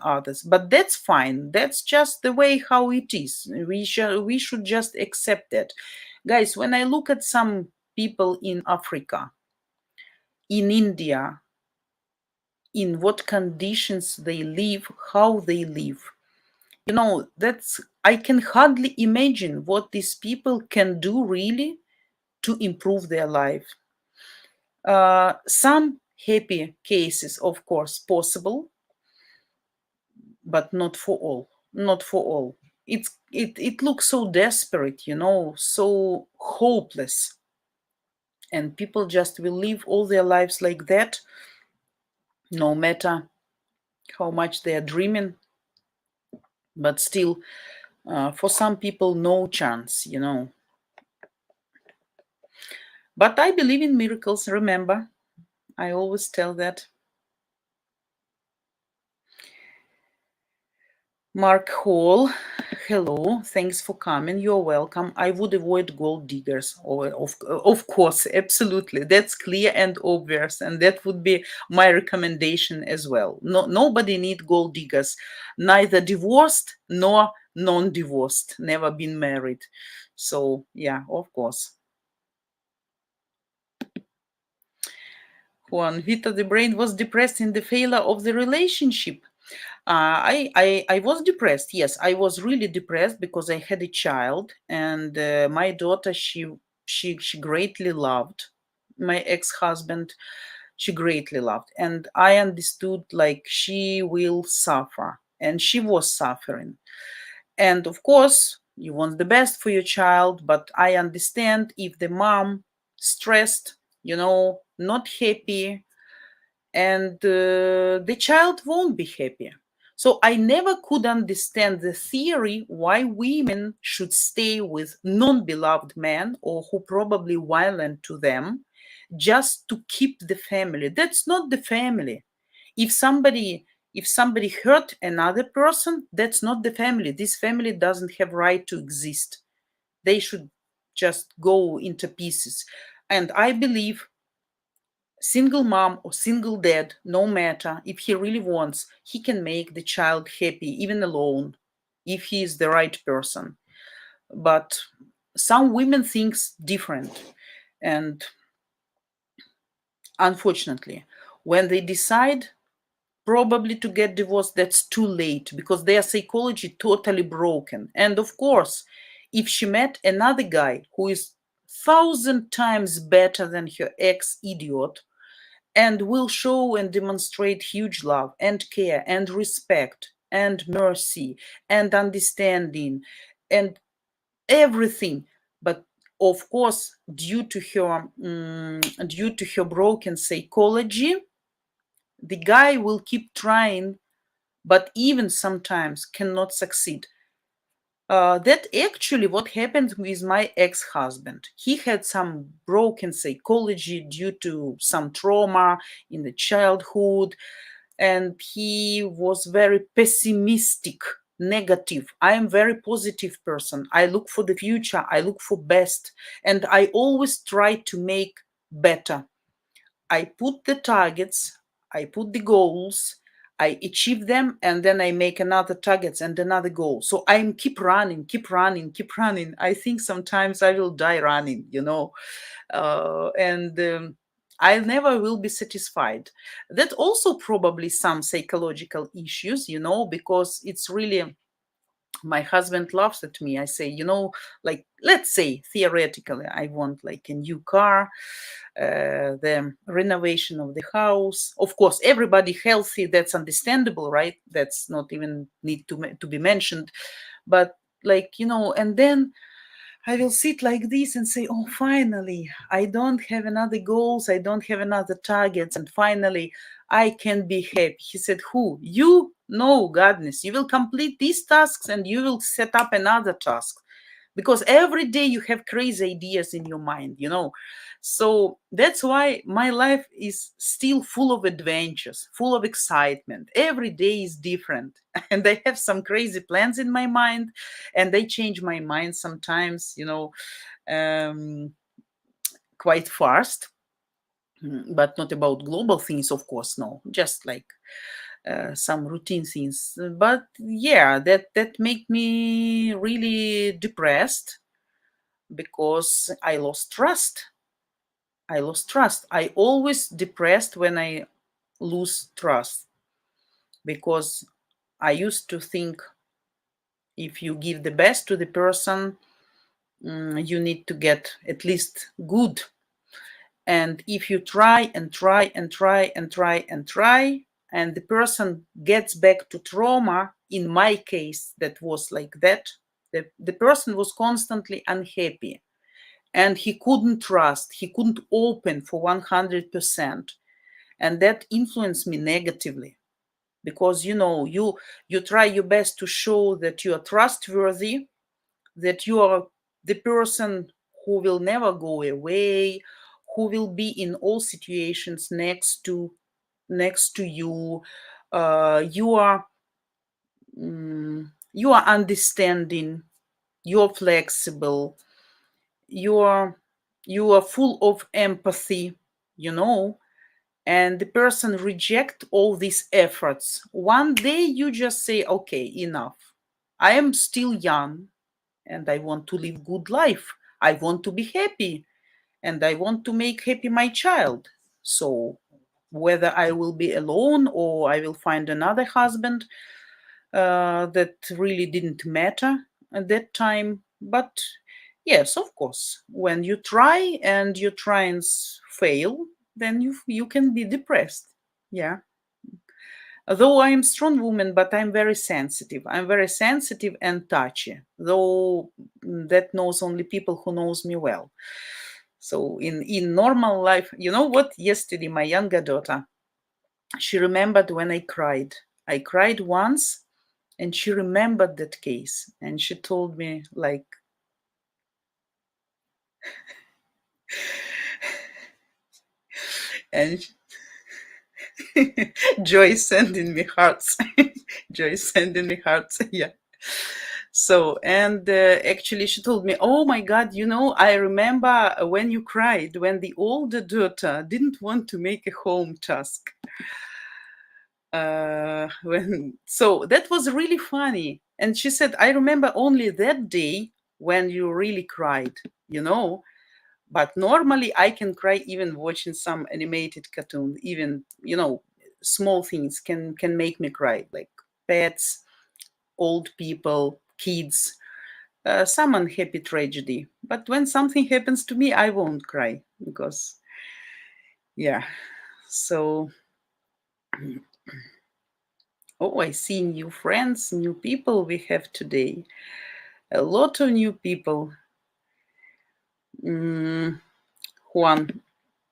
others, but that's fine. That's just the way how it is. We should just accept that. Guys, when I look at some people in Africa, in India, in what conditions they live, how they live, that's, I can hardly imagine what these people can do really to improve their life. Some happy cases, of course, possible, but not for all. Not for all. It looks so desperate, so hopeless, and people just will live all their lives like that, no matter how much they are dreaming. But still, for some people, no chance, But I believe in miracles. Remember, I always tell that. Mark Hall, hello, thanks for coming. You're welcome. I would avoid gold diggers. Of course, absolutely. That's clear and obvious, and that would be my recommendation as well. Nobody need gold diggers, neither divorced nor non-divorced, never been married. So yeah, of course. Juan, Vita, the brain was depressed in the failure of the relationship. I was depressed. Yes, I was really depressed because I had a child, and my daughter, she greatly loved my ex-husband. She greatly loved, and I understood like she will suffer, and she was suffering. And of course, you want the best for your child, but I understand if the mom stressed, not happy, and the child won't be happy. So I never could understand the theory why women should stay with non-beloved men or who probably violent to them just to keep the family. That's not the family. If somebody hurt another person, that's not the family. This family doesn't have right to exist. They should just go into pieces. And I believe single mom or single dad, no matter, if he really wants, he can make the child happy, even alone, if he is the right person. But some women thinks different. And unfortunately, when they decide probably to get divorced, that's too late because their psychology totally broken. And of course, if she met another guy who is 1,000 times better than her ex-idiot, and will show and demonstrate huge love and care and respect and mercy and understanding and everything. But of course, due to her broken psychology, the guy will keep trying, but even sometimes cannot succeed. That actually what happened with my ex-husband. He had some broken psychology due to some trauma in the childhood, and he was very pessimistic negative. I am very positive person. I look for the future. I look for best. And I always try to make better. I put the targets, I put the goals, I achieve them, and then I make another targets and another goal. So I'm keep running, keep running, keep running. I think sometimes I will die running, and I never will be satisfied. That also probably some psychological issues, because it's really, my husband laughs at me. I say, like, let's say theoretically, I want like a new car, the renovation of the house. Of course, everybody healthy, that's understandable, right? That's not even need to be mentioned. But like, and then I will sit like this and say, oh, finally, I don't have another goals, I don't have another targets, and finally I can be happy. He said, who? You? No, goodness. You will complete these tasks and you will set up another task. Because every day you have crazy ideas in your mind, So that's why my life is still full of adventures, full of excitement. Every day is different. And I have some crazy plans in my mind, and they change my mind sometimes, quite fast. But not about global things, of course, no. Just like some routine things. But yeah, that make me really depressed because I lost trust. I lost trust. I always depressed when I lose trust because I used to think if you give the best to the person, you need to get at least good. And if you try and try and try and try and try, and the person gets back to trauma, in my case, that was like that, the person was constantly unhappy and he couldn't trust, he couldn't open for 100%. And that influenced me negatively because, you try your best to show that you are trustworthy, that you are the person who will never go away, who will be in all situations next to you. You are understanding, you're flexible, you are full of empathy, and the person reject all these efforts. One day you just say, okay, enough. I am still young and I want to live good life. I want to be happy and I want to make happy my child. So whether I will be alone or I will find another husband, that really didn't matter at that time. But yes, of course, when you try and your tries fail, then you can be depressed. Yeah. Though I am strong woman, but I'm very sensitive. I'm very sensitive and touchy. Though that knows only people who knows me well. So in normal life, you know what? Yesterday, my younger daughter, she remembered when I cried. I cried once, and she remembered that case, and she told me like, and Joy sending me hearts. Joy sending me hearts. Yeah. So, and actually she told me, oh my God, I remember when you cried, when the older daughter didn't want to make a home task. So that was really funny. And she said, I remember only that day when you really cried, but normally I can cry even watching some animated cartoon, even, small things can make me cry, like pets, old people, kids, some unhappy tragedy. But when something happens to me, I won't cry because, yeah. So, oh, I see new friends, new people we have today. A lot of new people. Juan,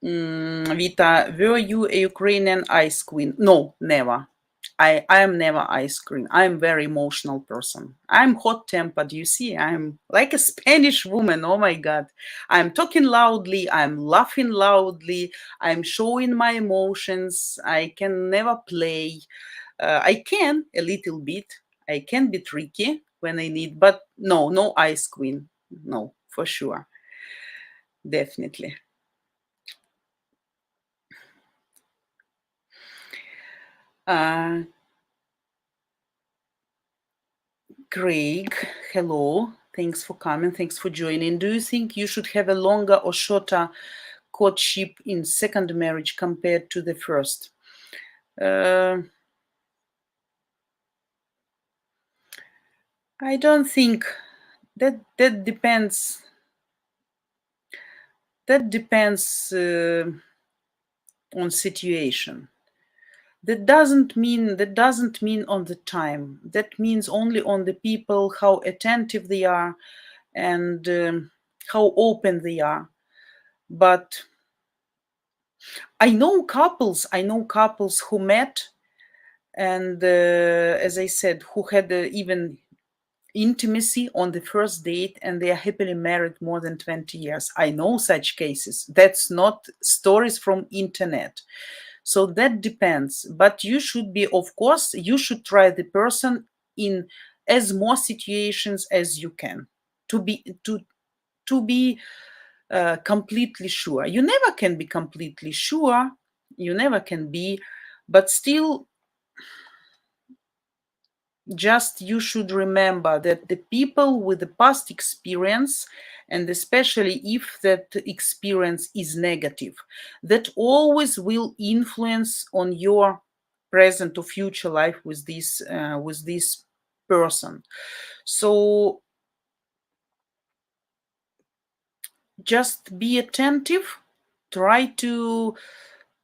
Vita, were you a Ukrainian ice queen? No, never. I am never ice cream. I'm very emotional person. I'm hot tempered. You see, I'm like a Spanish woman. Oh my God. I'm talking loudly. I'm laughing loudly. I'm showing my emotions. I can never play. I can a little bit. I can be tricky when I need, but no ice queen. No, for sure. Definitely. Craig, hello. Thanks for coming. Thanks for joining. Do you think you should have a longer or shorter courtship in second marriage compared to the first? I don't think that depends. That depends on situation. That doesn't mean on the time. That means only on the people, how attentive they are, and how open they are. But I know couples who met, and as I said, who had even intimacy on the first date, and they are happily married more than 20 years. I know such cases. That's not stories from internet. So that depends. But you should be, of course, you should try the person in as more situations as you can to be completely sure. You never can be completely sure. You never can be, but still, just you should remember that the people with the past experience, and especially if that experience is negative, that always will influence on your present or future life with this person. So just be attentive, try to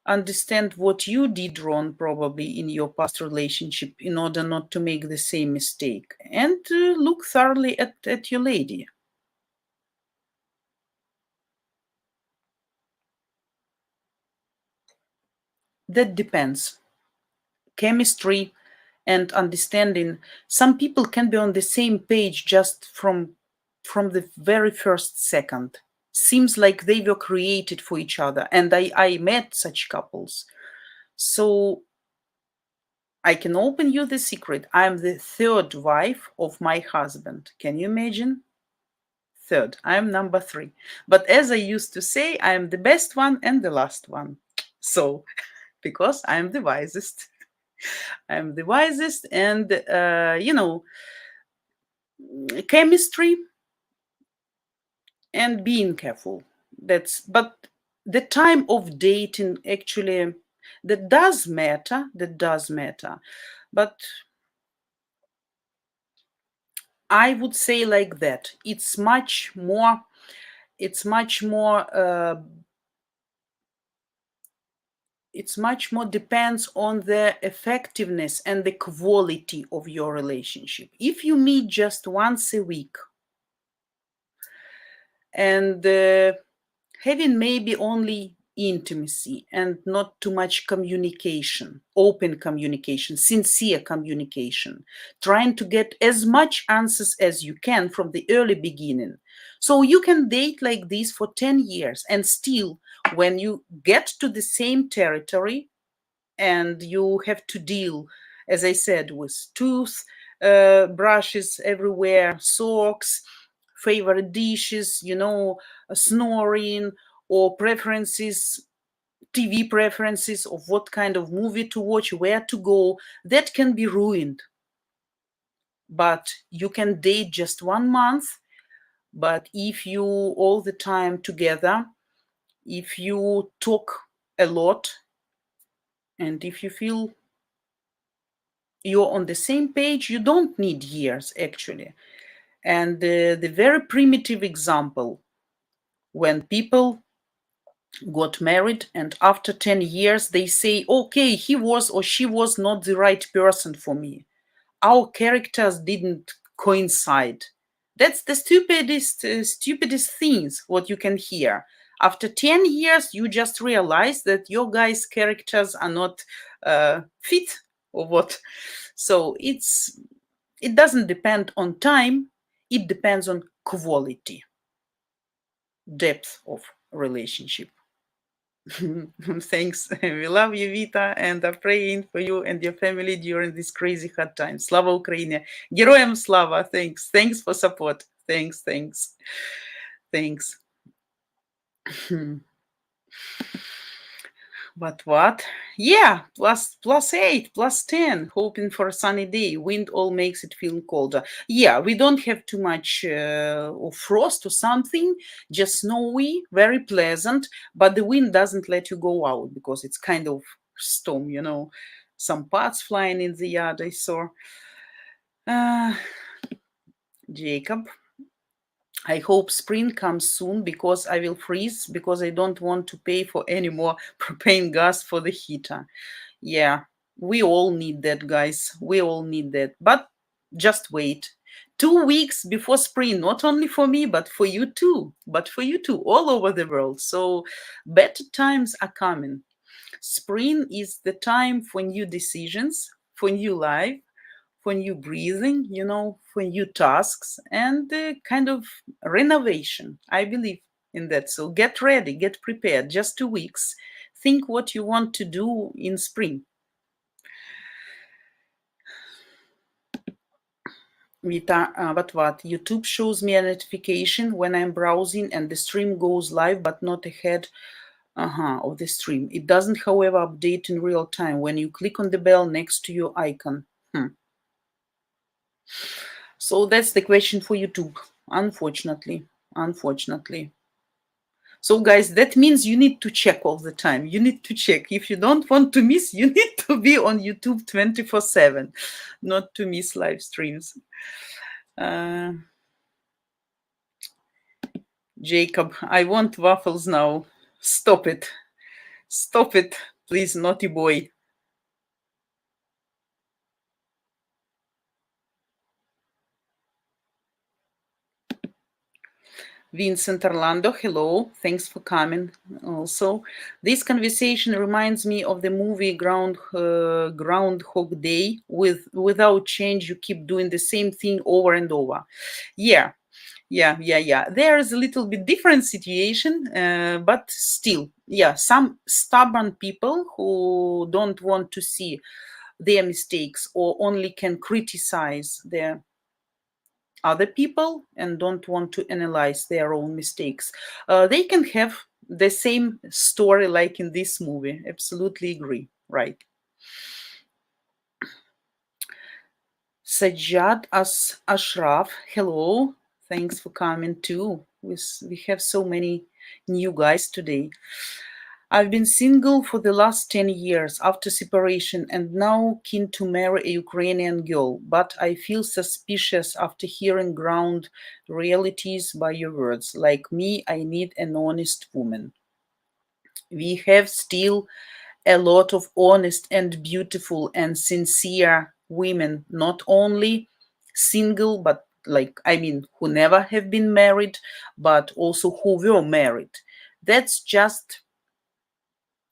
understand what you did wrong probably in your past relationship in order not to make the same mistake, and look thoroughly at your lady. That depends. Chemistry and understanding. Some people can be on the same page just from the very first second. Seems like they were created for each other, and I met such couples. So I can open you the secret. I'm the third wife of my husband. Can you imagine? Third. I'm number 3. But as I used to say, I'm the best one and the last one. So, because I'm the wisest. I'm the wisest, and, chemistry and being careful. But the time of dating actually, that does matter. But I would say like that. It's much more. It's much more. It's much more depends on the effectiveness and the quality of your relationship. If you meet just once a week and having maybe only intimacy and not too much communication, open communication, sincere communication, trying to get as much answers as you can from the early beginning. So you can date like this for 10 years, and still, when you get to the same territory and you have to deal, as I said, with tooth brushes everywhere, socks, favorite dishes, snoring, or preferences, TV preferences of what kind of movie to watch, where to go, that can be ruined. But you can date just 1 month. But if you all the time together, if you talk a lot, and if you feel you're on the same page, you don't need years actually. And the very primitive example, when people got married and after 10 years they say, okay, he was or she was not the right person for me, our characters didn't coincide. That's the stupidest things what you can hear. After 10 years you just realize that your guys' characters are not fit or what. So it doesn't depend on time, it depends on quality, depth of relationship. Thanks. We love you, Vita, and are praying for you and your family during these crazy hard times. Slava Ukraine. Героям слава. Thanks. Thanks for support. Thanks. Thanks. But what? Yeah, +8, +10, hoping for a sunny day. Wind all makes it feel colder. Yeah, we don't have too much of frost or something, just snowy, very pleasant, but the wind doesn't let you go out because it's kind of storm, Some parts flying in the yard, I saw. Jacob. I hope spring comes soon because I will freeze because I don't want to pay for any more propane gas for the heater. Yeah, we all need that, guys. We all need that. But just wait. 2 weeks before spring, not only for me, but for you too. All over the world. So better times are coming. Spring is the time for new decisions, for new life, for new breathing, for new tasks and kind of renovation. I believe in that. So get ready, get prepared. Just 2 weeks. Think what you want to do in spring. Vita, but what? YouTube shows me a notification when I'm browsing and the stream goes live, but not ahead of the stream. It doesn't, however, update in real time when you click on the bell next to your icon. So that's the question for YouTube, unfortunately. So guys, that means you need to check all the time. You need to check. If you don't want to miss, you need to be on YouTube 24/7, not to miss live streams. Jacob, I want waffles now. Stop it, please, naughty boy. Vincent Orlando, hello. Thanks for coming. Also, this conversation reminds me of the movie Groundhog Day. Without change, you keep doing the same thing over and over. Yeah. There is a little bit different situation, but still, some stubborn people who don't want to see their mistakes or only can criticize their other people and don't want to analyze their own mistakes. They can have the same story like in this movie. Absolutely agree. Right. Sajjad Ashraf, hello. Thanks for coming too. We have so many new guys today. I've been single for the last 10 years after separation and now keen to marry a Ukrainian girl, but I feel suspicious after hearing ground realities by your words. Like me, I need an honest woman. We have still a lot of honest and beautiful and sincere women, not only single, but who never have been married, but also who were married. That's just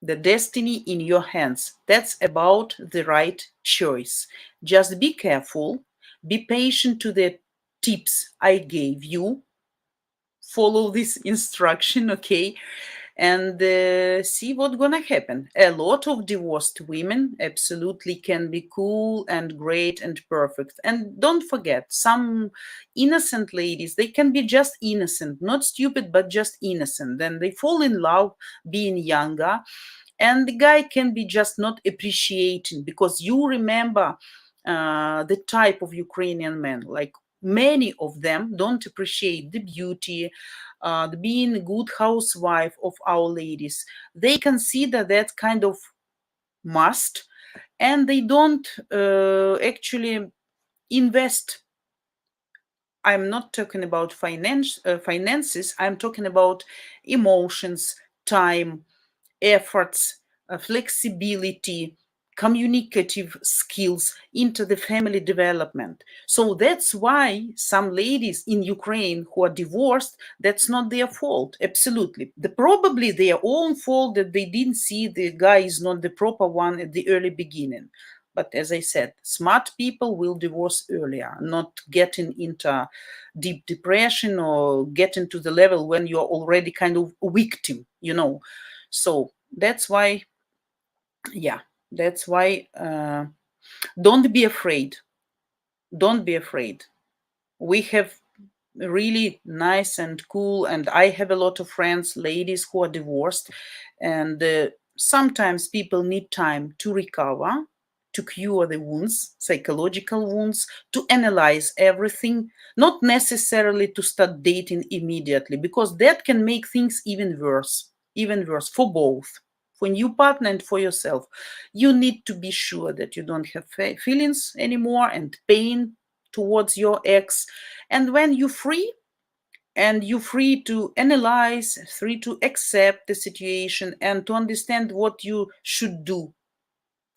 the destiny in your hands. That's about the right choice. Just be careful, be patient to the tips I gave you. Follow this instruction, okay? And see what's gonna happen. A lot of divorced women absolutely can be cool and great and perfect. And don't forget, some innocent ladies, they can be just innocent, not stupid, but just innocent. Then they fall in love being younger, and the guy can be just not appreciating, because you remember the type of Ukrainian men, like many of them don't appreciate the beauty, being a good housewife of our ladies. They consider that kind of must, and they don't actually invest. I'm not talking about finances, I'm talking about emotions, time, efforts, flexibility, communicative skills into the family development. So that's why some ladies in Ukraine who are divorced, that's not their fault. Absolutely. Probably their own fault that they didn't see the guy is not the proper one at the early beginning. But as I said, smart people will divorce earlier, not getting into deep depression or getting to the level when you're already kind of a victim. So That's why, yeah, that's why don't be afraid. Don't be afraid. We have really nice and cool, and I have a lot of friends, ladies who are divorced, and sometimes people need time to recover, to cure the wounds, psychological wounds, to analyze everything, not necessarily to start dating immediately, because that can make things even worse for both, for new partner and for yourself. You need to be sure that you don't have feelings anymore and pain towards your ex. And when you're free, and you're free to analyze, free to accept the situation, and to understand what you should do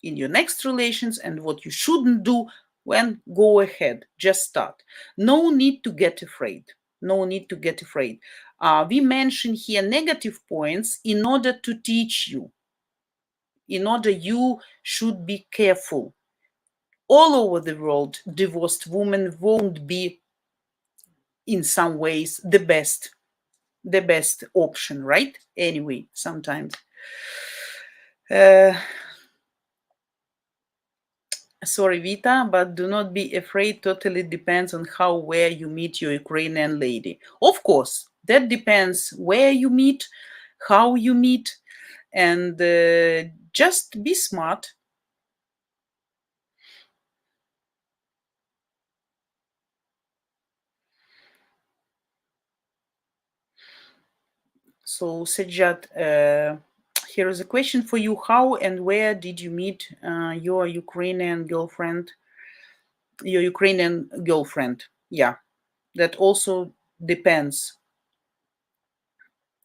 in your next relations and what you shouldn't do, when go ahead, just start. No need to get afraid. No need to get afraid. We mention here negative points in order to teach you, in order you should be careful. All over the world, divorced women won't be in some ways the best option, right? Anyway, sometimes. Uh, Sorry, Vita, but do not be afraid. Totally depends on how, where you meet your Ukrainian lady. Of course, that depends where you meet, how you meet, and just be smart. So, Sajjad, here is a question for you. How and where did you meet your Ukrainian girlfriend? Your Ukrainian girlfriend. Yeah, that also depends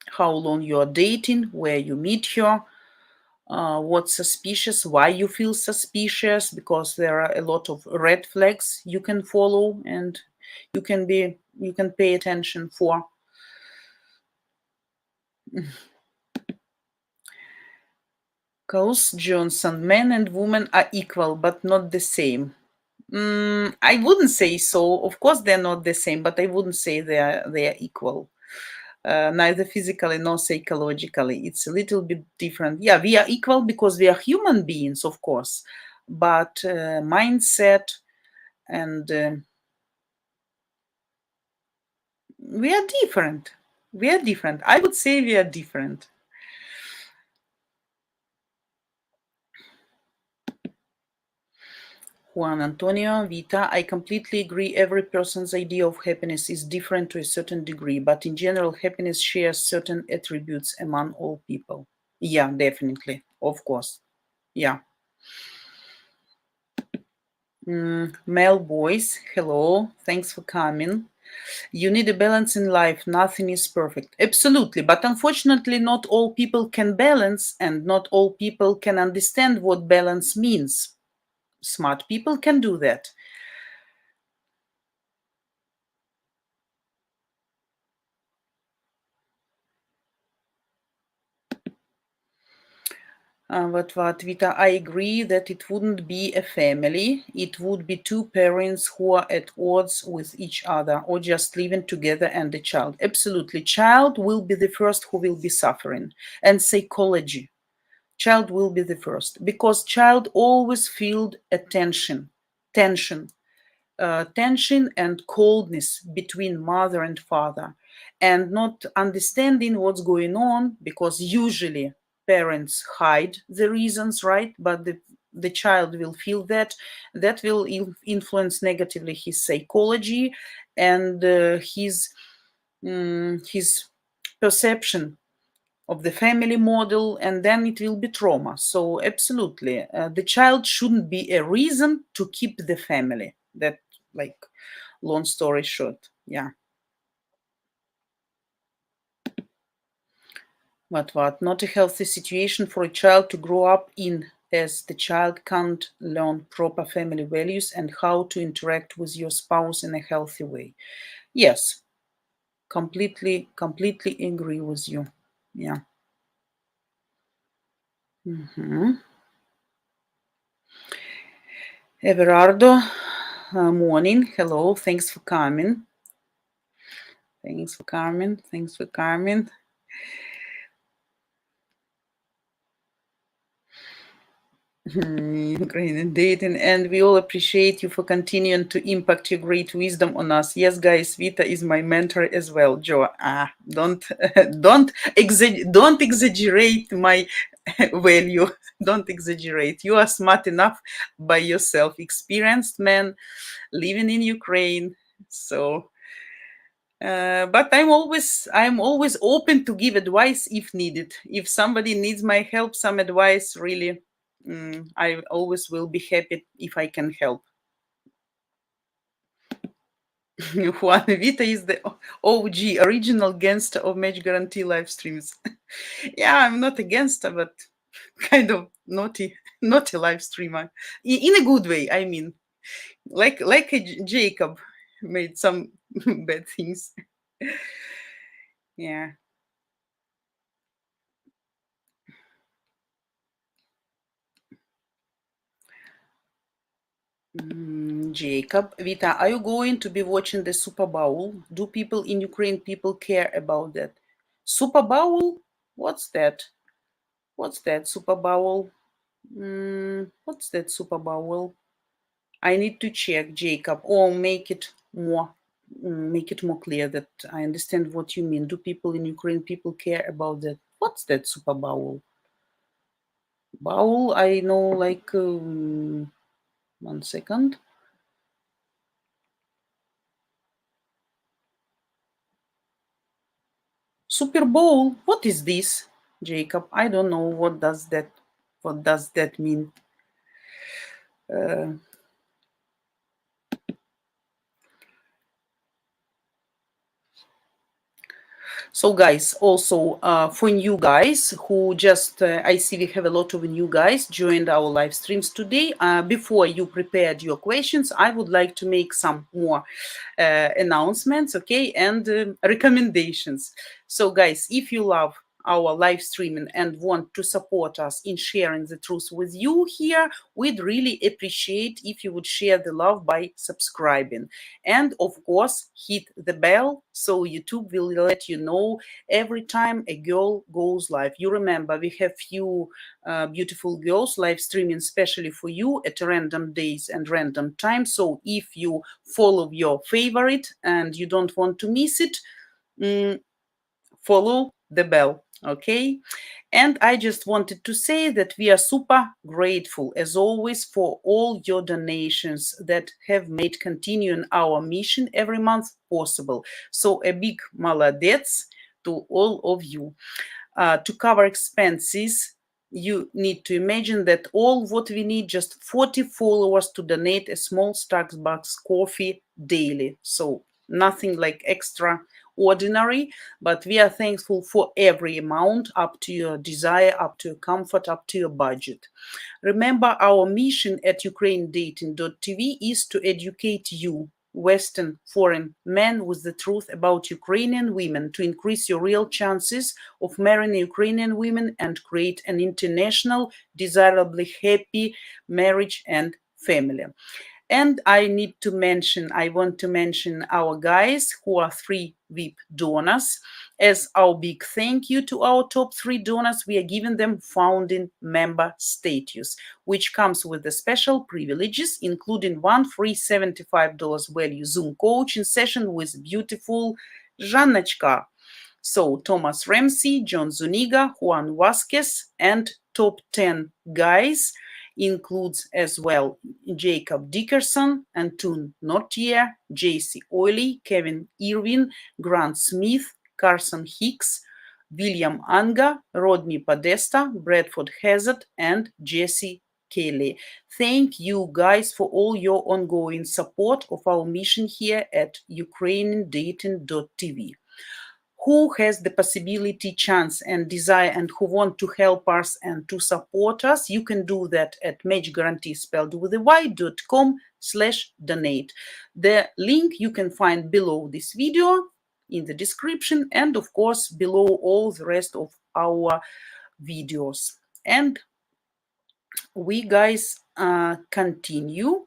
how long you're dating, where you meet her, what's suspicious, why you feel suspicious, because there are a lot of red flags you can follow and you can pay attention for. Coase Johnson, men and women are equal but not the same. I wouldn't say so. Of course, they're not the same, but I wouldn't say they are equal. Neither physically nor psychologically. It's a little bit different. Yeah, we are equal because we are human beings, of course, but mindset and we are different. We are different. I would say we are different. Juan Antonio, Vita, I completely agree. Every person's idea of happiness is different to a certain degree, but in general, happiness shares certain attributes among all people. Yeah, definitely. Of course. Yeah. Male boys, hello. Thanks for coming. You need a balance in life. Nothing is perfect. Absolutely. But unfortunately, not all people can balance, and not all people can understand what balance means. Smart people can do that. But Vita, I agree that it wouldn't be a family. It would be two parents who are at odds with each other or just living together and a child. Absolutely. Child will be the first who will be suffering. And psychology. Child will be the first because child always feel a tension tension and coldness between mother and father, and not understanding what's going on, because usually parents hide the reasons, right? But the child will feel that will influence negatively his psychology and his perception of the family model, and then it will be trauma. So absolutely, the child shouldn't be a reason to keep the family. That, like, long story short. Yeah. What not a healthy situation for a child to grow up in, as the child can't learn proper family values and how to interact with your spouse in a healthy way. Yes, completely agree with you. Yeah. Mhm. Everardo, morning. Hello. Thanks for coming. Thanks for coming. Thanks for coming. Ukrainian dating, and we all appreciate you for continuing to impact your great wisdom on us. Yes, guys, Vita is my mentor as well. Joe, don't don't exaggerate my value. Don't exaggerate. You are smart enough by yourself, experienced man living in Ukraine. So but I'm always open to give advice if needed. If somebody needs my help, some advice, really, I always will be happy if I can help. Juan Vita is the OG, original gangster of Match Guarantee live streams. Yeah, I'm not a gangster, but kind of naughty live streamer. In a good way, I mean. Like Jacob made some bad things. Yeah. Jacob, Vita, are you going to be watching the Super Bowl? Do people in Ukraine care about that? Super Bowl? What's that? What's that Super Bowl? What's that Super Bowl? I need to check, Jacob, or make it more clear that I understand what you mean. Do people in Ukraine care about that? What's that Super Bowl? Bowl, I know, like 1 second. Super Bowl, what is this, Jacob? I don't know what does that mean. So guys, also for new guys who just, I see we have a lot of new guys joined our live streams today. Before you prepared your questions, I would like to make some more announcements, okay, and recommendations. So guys, if you love our live streaming and want to support us in sharing the truth with you here, we'd really appreciate if you would share the love by subscribing. And of course, hit the bell so YouTube will let you know every time a girl goes live. You remember, we have few beautiful girls live streaming especially for you at random days and random times. So if you follow your favorite and you don't want to miss it, follow the bell, okay? And I just wanted to say that we are super grateful, as always, for all your donations that have made continuing our mission every month possible. So a big maladets to all of you. To cover expenses, you need to imagine that all what we need, just 40 followers to donate a small Starbucks coffee daily. So nothing like extraordinary, but we are thankful for every amount, up to your desire, up to your comfort, up to your budget. Remember, our mission at ukrainedating.tv is to educate you, Western foreign men, with the truth about Ukrainian women, to increase your real chances of marrying Ukrainian women and create an international, desirably happy marriage and family. And I want to mention our guys who are 3 VIP donors. As our big thank you to our top 3 donors, we are giving them founding member status, which comes with the special privileges, including one free $75 value Zoom coaching session with beautiful Жанночка. So Thomas Ramsey, John Zuniga, Juan Vasquez, and top 10 guys includes as well Jacob Dickerson, Antoon Nortier, JC Oiley, Kevin Irwin, Grant Smith, Carson Hicks, William Anga, Rodney Podesta, Bradford Hazard, and Jesse Kelly. Thank you guys for all your ongoing support of our mission here at ukrainiandating.tv. Who has the possibility, chance, and desire, and who want to help us and to support us, you can do that at matchguarantee spelled with a y.com/donate. The link you can find below this video in the description, and of course below all the rest of our videos. And we guys continue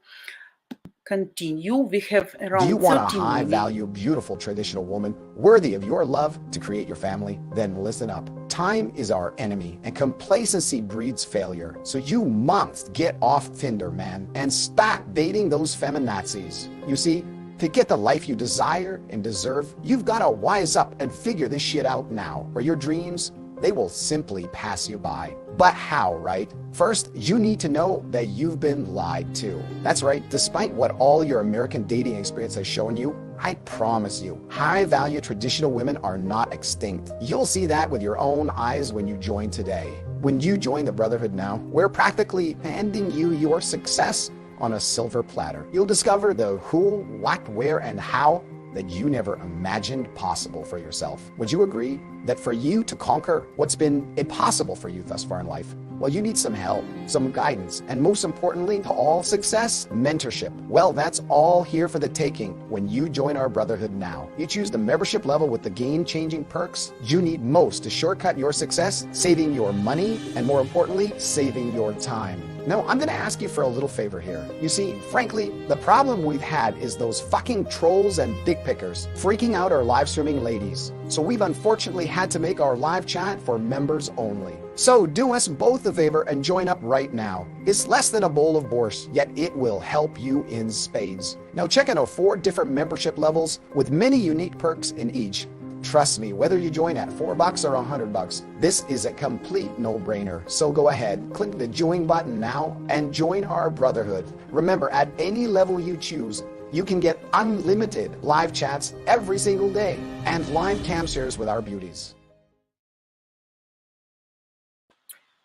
continue. We have Do you around want a 13 high minutes. value, beautiful traditional woman worthy of your love to create your family? Then listen up. Time is our enemy and complacency breeds failure. So you must get off Tinder, man, and stop dating those feminazis. You see, to get the life you desire and deserve, you've got to wise up and figure this shit out now, or your dreams, they will simply pass you by. But how, right? First, you need to know that you've been lied to. That's right, despite what all your American dating experience has shown you, I promise you, high-value traditional women are not extinct. You'll see that with your own eyes when you join today. When you join the Brotherhood now, we're practically handing you your success on a silver platter. You'll discover the who, what, where, and how that you never imagined possible for yourself. Would you agree that for you to conquer what's been impossible for you thus far in life, well, you need some help, some guidance, and most importantly, to all success, mentorship. Well, that's all here for the taking when you join our Brotherhood now. You choose the membership level with the game-changing perks you need most to shortcut your success, saving your money, and more importantly, saving your time. Now, I'm going to ask you for a little favor here. You see, frankly, the problem we've had is those fucking trolls and dick pickers freaking out our live streaming ladies. So we've unfortunately had to make our live chat for members only. So do us both a favor and join up right now. It's less than a bowl of borscht, yet it will help you in spades. Now check out our 4 different membership levels with many unique perks in each. Trust me, whether you join at $4 or $100, this is a complete no-brainer. So go ahead, click the join button now and join our Brotherhood. Remember, at any level you choose, you can get unlimited live chats every single day and live cam shares with our beauties.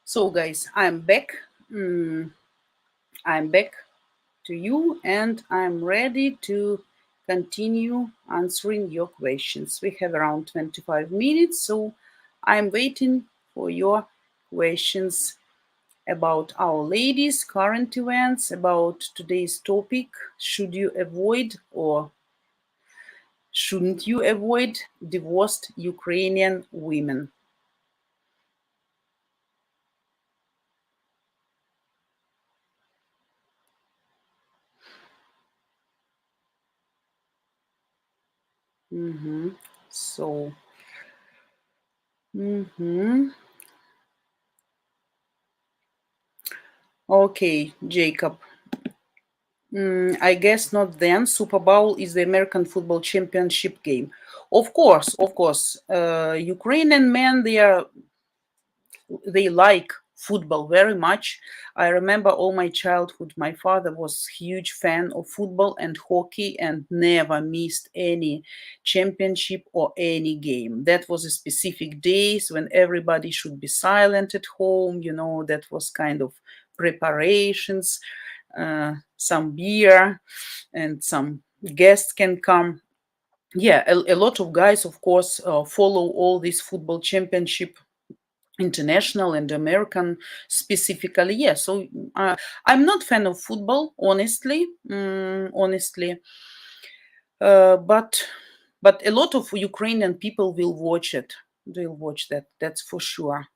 So guys, I'm back. I'm back to you and I'm ready to continue answering your questions. We have around 25 minutes, so I'm waiting for your questions about our ladies, current events, about today's topic. Should you avoid or shouldn't you avoid divorced Ukrainian women? So, okay, Jacob. I guess not then. Super Bowl is the American football championship game. Of course, of course. Ukrainian men, they like football very much. I remember all my childhood, my father was huge fan of football and hockey and never missed any championship or any game. That was a specific days when everybody should be silent at home. That was kind of preparations, some beer and some guests can come. Yeah, a lot of guys, of course, follow all these football championship, international and American specifically. Yeah, so I'm not fan of football, honestly, but a lot of Ukrainian people will watch it. They'll watch that. That's for sure.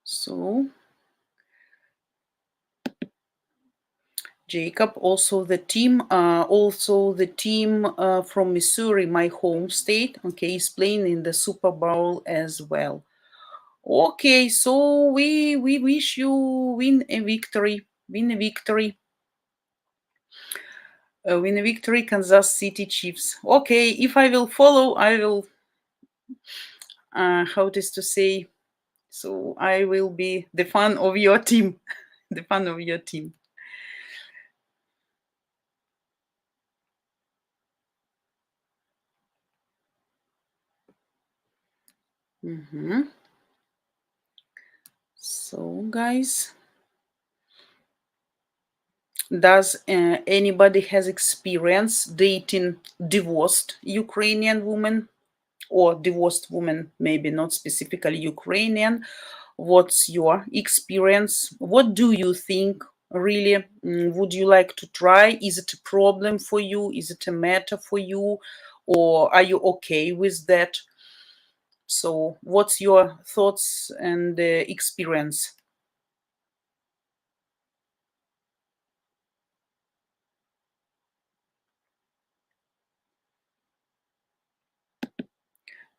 So, Jacob, also the team from Missouri, my home state, okay, is playing in the Super Bowl as well. Okay, so we wish you win a victory, Kansas City Chiefs. Okay, if I will follow, I will, how it is to say, so I will be the fan of your team, the fan of your team. So, guys, does anybody has experience dating divorced Ukrainian woman or divorced woman, maybe not specifically Ukrainian? What's your experience? What do you think Really, would you like to try? Is it a problem for you? Is it a matter for you? Or are you okay with that? So, what's your thoughts and experience?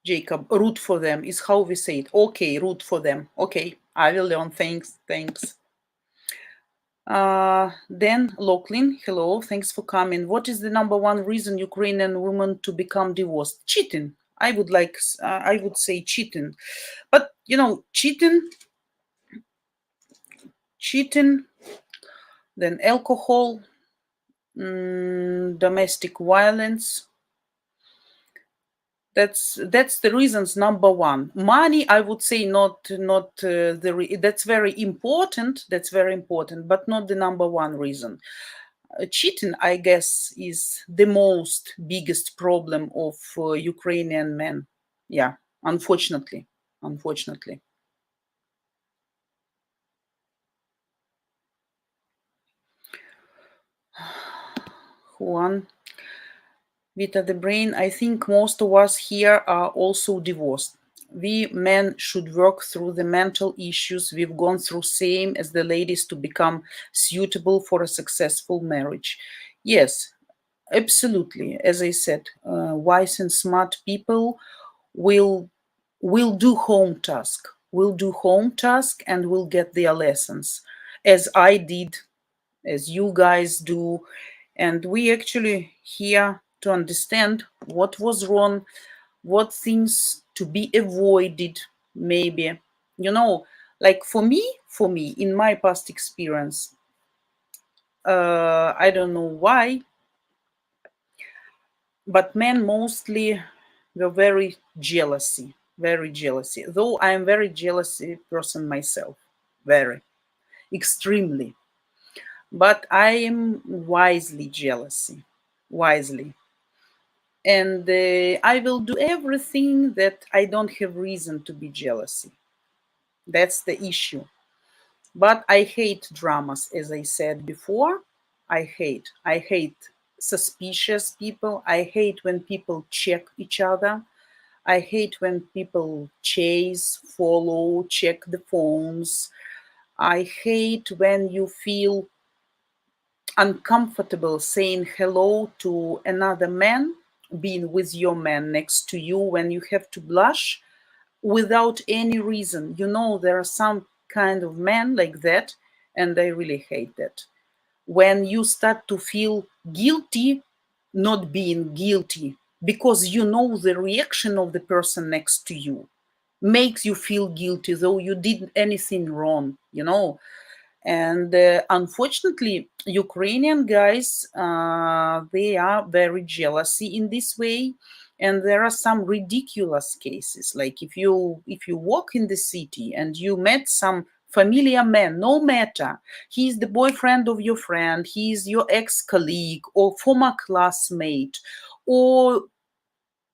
Jacob, root for them is how we say it. Okay, root for them. Okay, I will learn. Thanks. Thanks. Then Lachlan, hello, thanks for coming. What is the number one reason Ukrainian women to become divorced? Cheating. I would say cheating, but cheating, then alcohol, domestic violence. That's the reasons number one. Money, I would say not that's very important. That's very important, but not the number one reason. Cheating, I guess, is the most biggest problem of Ukrainian men. Yeah, unfortunately, unfortunately. Juan, Vita the brain, I think most of us here are also divorced. We men should work through the mental issues we've gone through, same as the ladies, to become suitable for a successful marriage. Yes, absolutely. As I said, wise and smart people will do home task, and will get their lessons, as I did, as you guys do, and we actually here to understand what was wrong, what things to be avoided, maybe. Like for me in my past experience, I don't know why, but men mostly were very jealousy, though I am very jealousy person myself, very extremely, but I am wisely jealousy, wisely, and I will do everything that I don't have reason to be jealousy. That's the issue. But I hate dramas, as I said before. I hate suspicious people. I hate when people check each other. I hate when people chase, follow, check the phones. I hate when you feel uncomfortable saying hello to another man, being with your man next to you, when you have to blush without any reason. There are some kind of men like that, and I really hate that. When you start to feel guilty, not being guilty, because the reaction of the person next to you makes you feel guilty, though you didn't anything wrong. And unfortunately, Ukrainian guys, they are very jealousy in this way. And there are some ridiculous cases, like if you walk in the city and you met some familiar man, no matter he's the boyfriend of your friend, he's your ex-colleague or former classmate, or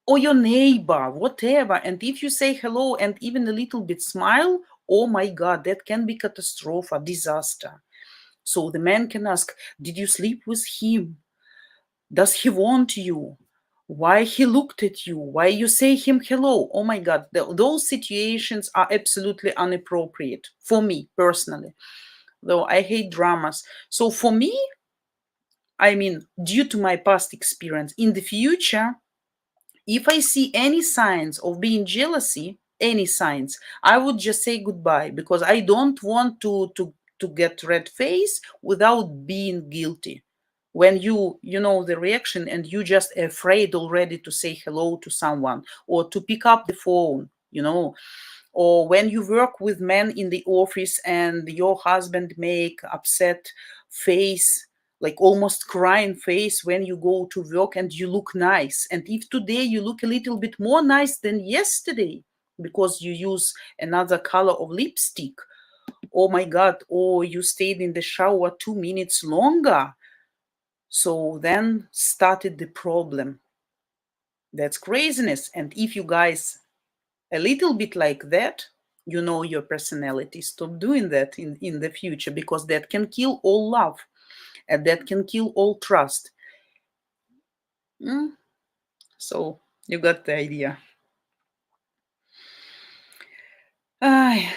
your neighbor, whatever. And if you say hello and even a little bit smile, oh my God, that can be catastrophe, disaster. So the man can ask, did you sleep with him? Does he want you? Why he looked at you? Why you say him hello? Oh my God, those situations are absolutely inappropriate for me personally, though I hate dramas. So for me, I mean, due to my past experience, in the future, if I see any signs of being jealousy, any signs, I would just say goodbye, because I don't want to get red face without being guilty. When you know the reaction and you just afraid already to say hello to someone or to pick up the phone. Or when you work with men in the office and your husband make upset face, like almost crying face, when you go to work and you look nice, and if today you look a little bit more nice than yesterday because you use another color of lipstick, oh my God, or you stayed in the shower 2 minutes longer, so then started the problem. That's craziness. And if you guys a little bit like that, You know your personality. Stop doing that in the future, because that can kill all love and that can kill all trust. Mm, So you got the idea. Ay,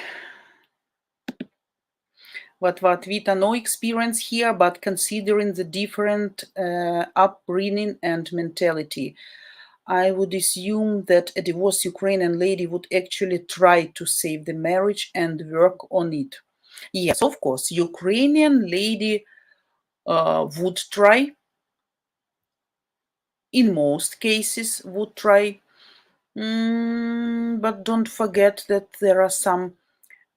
what Vita, no experience here, but considering the different upbringing and mentality, I would assume that a divorced Ukrainian lady would actually try to save the marriage and work on it. Yes, of course, Ukrainian lady would try, in most cases would try. But don't forget that there are some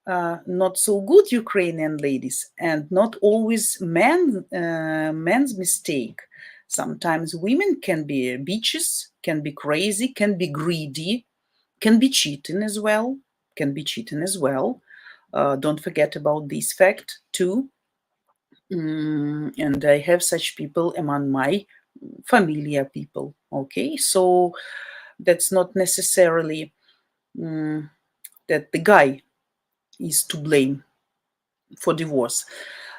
not so good Ukrainian ladies, and not always men's mistake. Sometimes women can be bitches, can be crazy, can be greedy, can be cheating as well. Can be cheating as well. Don't forget about this fact too. And I have such people among my familiar people. Okay, so that's not necessarily that the guy is to blame for divorce.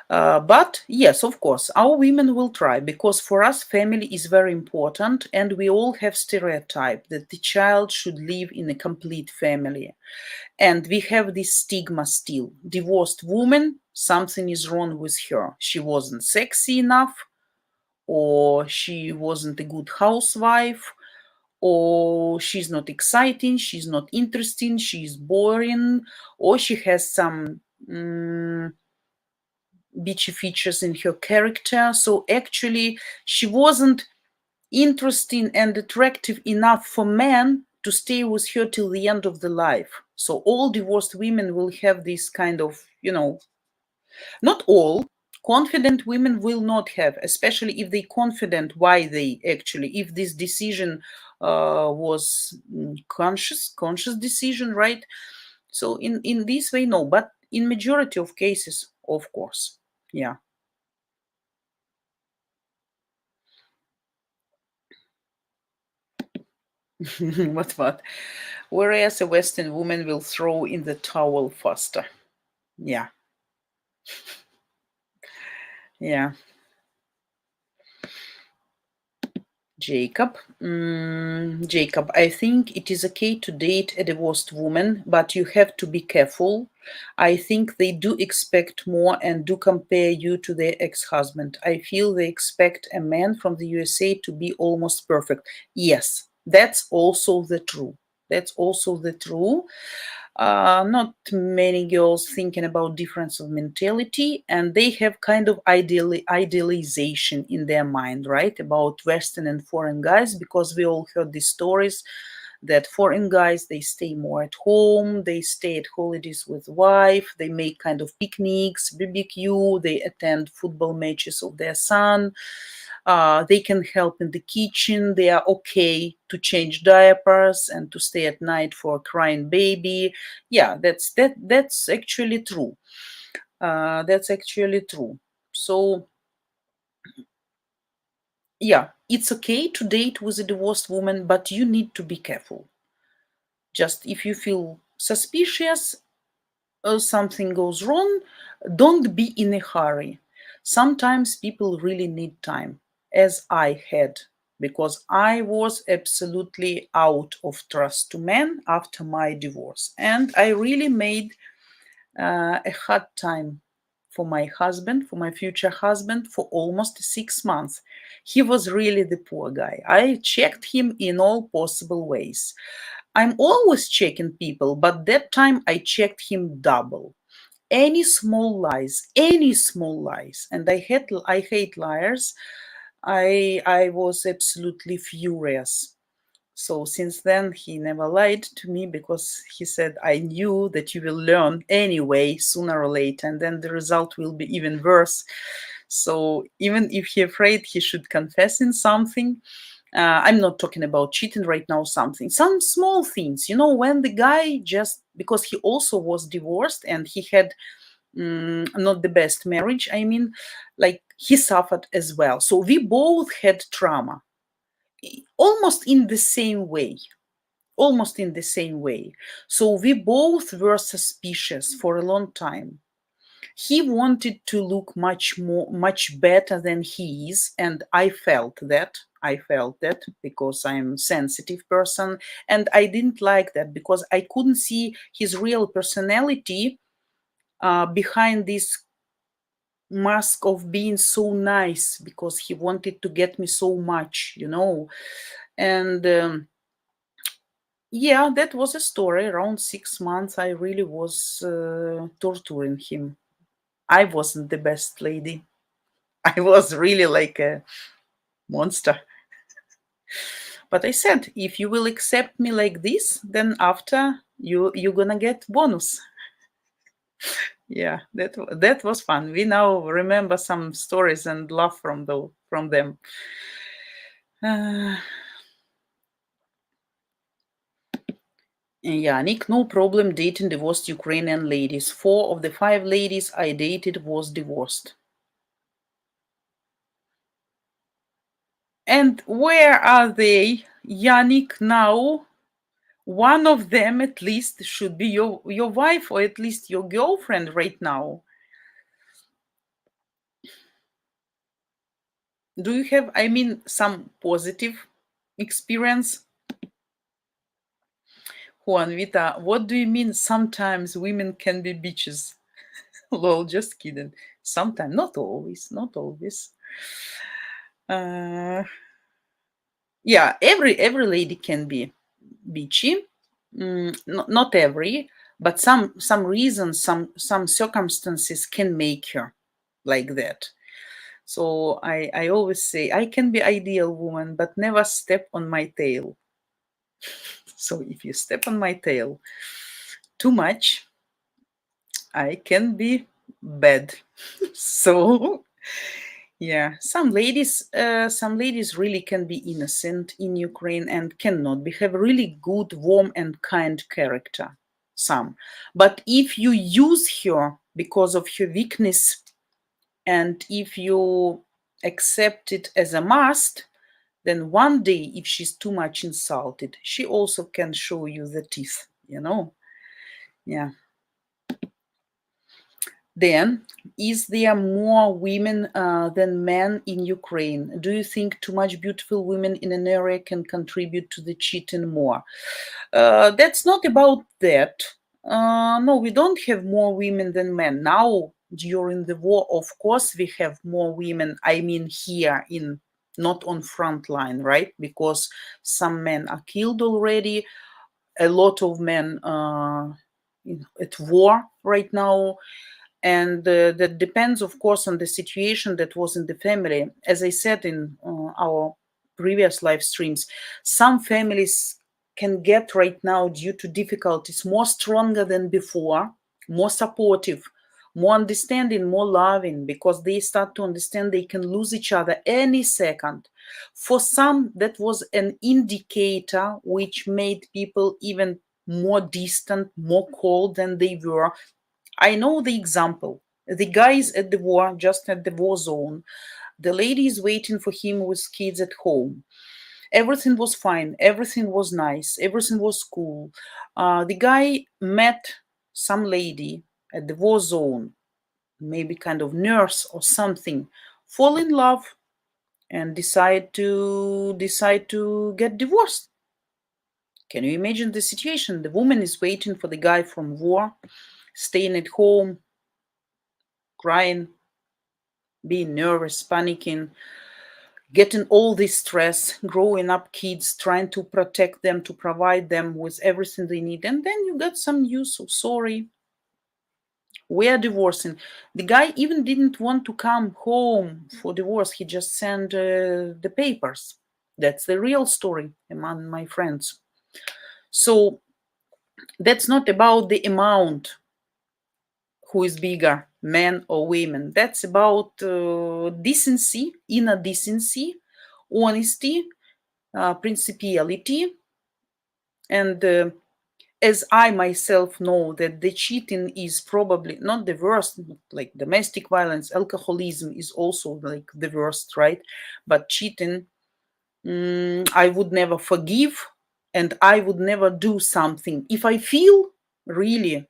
But yes, of course, our women will try, because for us, family is very important, and we all have stereotype that the child should live in a complete family. And we have this stigma still. Divorced woman, something is wrong with her. She wasn't sexy enough, or she wasn't a good housewife, or she's not exciting, she's not interesting, she's boring, or she has some bitchy features in her character. So actually, she wasn't interesting and attractive enough for men to stay with her till the end of the life. So all divorced women will have this kind of, not all. Confident women will not have, especially if they confident why they actually, if this decision was conscious decision, right? So in this way, no, but in majority of cases, of course, yeah. What? Whereas a Western woman will throw in the towel faster. Yeah, yeah. Jacob. Jacob, I think it is okay to date a divorced woman, but you have to be careful. I think they do expect more and do compare you to their ex husband. I feel they expect a man from the USA to be almost perfect. Yes, that's also the true. That's also the true. Not many girls thinking about difference of mentality, and they have kind of idealization in their mind, right, about Western and foreign guys, because we all heard these stories that foreign guys, they stay more at home, they stay at holidays with wife, they make kind of picnics, BBQ, they attend football matches of their son. They can help in the kitchen. They are okay to change diapers and to stay at night for a crying baby. Yeah, that's actually true. That's actually true. So yeah, it's okay to date with a divorced woman, but you need to be careful. Just if you feel suspicious or something goes wrong, don't be in a hurry. Sometimes people really need time, as I had, because I was absolutely out of trust to men after my divorce. And I really made a hard time for my husband, for my future husband, for almost 6 months. He was really the poor guy. I checked him in all possible ways. I'm always checking people, but that time I checked him double. Any small lies, and I hate liars. I was absolutely furious. So since then, he never lied to me, because he said, I knew that you will learn anyway, sooner or later, and then the result will be even worse. So even if he afraid, he should confess in something. I'm not talking about cheating right now, some small things, when the guy, just because he also was divorced and he had not the best marriage, I mean, like he suffered as well. So we both had trauma, almost in the same way. almost in the same way. So we both were suspicious for a long time. He wanted to look much better than he is, and I felt that. Because I'm a sensitive person, and I didn't like that because I couldn't see his real personality behind this mask of being so nice, because he wanted to get me so much, and yeah, that was a story. Around 6 months I really was torturing him. I wasn't the best lady. I was really like a monster. But I said, if you will accept me like this, then after you're gonna get bonus. Yeah, that was fun. We now remember some stories and laugh from them. Yannick, no problem dating divorced Ukrainian ladies. 4 of the 5 ladies I dated was divorced. And where are they, Yannick, now? One of them at least should be your wife, or at least your girlfriend right now. Do you have, some positive experience? Juan Vita, what do you mean sometimes women can be bitches? Lol, just kidding. Sometimes, not always, not always. Yeah, every lady can be bitchy. Not every, but some reasons, some circumstances can make her like that. So I always say I can be ideal woman, but never step on my tail. So if you step on my tail too much, I can be bad. So yeah, some ladies really can be innocent in Ukraine and cannot. They have really good, warm, and kind character. Some, but if you use her because of her weakness, and if you accept it as a must, then one day, if she's too much insulted, she also can show you the teeth. Yeah. Then, is there more women than men in Ukraine? Do you think too much beautiful women in an area can contribute to the cheating more? That's not about that. No, we don't have more women than men. Now, during the war, of course, we have more women. I mean, here in not on front line, right? Because some men are killed already. A lot of men at war right now. And that depends, of course, on the situation that was in the family. As I said in our previous live streams, some families can get right now, due to difficulties, more stronger than before, more supportive, more understanding, more loving, because they start to understand they can lose each other any second. For some, that was an indicator which made people even more distant, more cold than they were. I know the example. The guy is at the war, just at the war zone. The lady is waiting for him with kids at home. Everything was fine. Everything was nice. Everything was cool. The guy met some lady at the war zone, maybe kind of nurse or something, fall in love, and decide to get divorced. Can you imagine the situation? The woman is waiting for the guy from war, staying at home, crying, being nervous, panicking, getting all this stress, growing up kids, trying to protect them, to provide them with everything they need. And then you get some news, so sorry, we are divorcing. The guy even didn't want to come home for divorce. He just sent the papers. That's the real story among my friends. So that's not about the amount, who is bigger, men or women. That's about decency, inner decency, honesty, principiality. And as I myself know that the cheating is probably not the worst, like domestic violence, alcoholism is also like the worst, right? But cheating, I would never forgive. And I would never do something if I feel really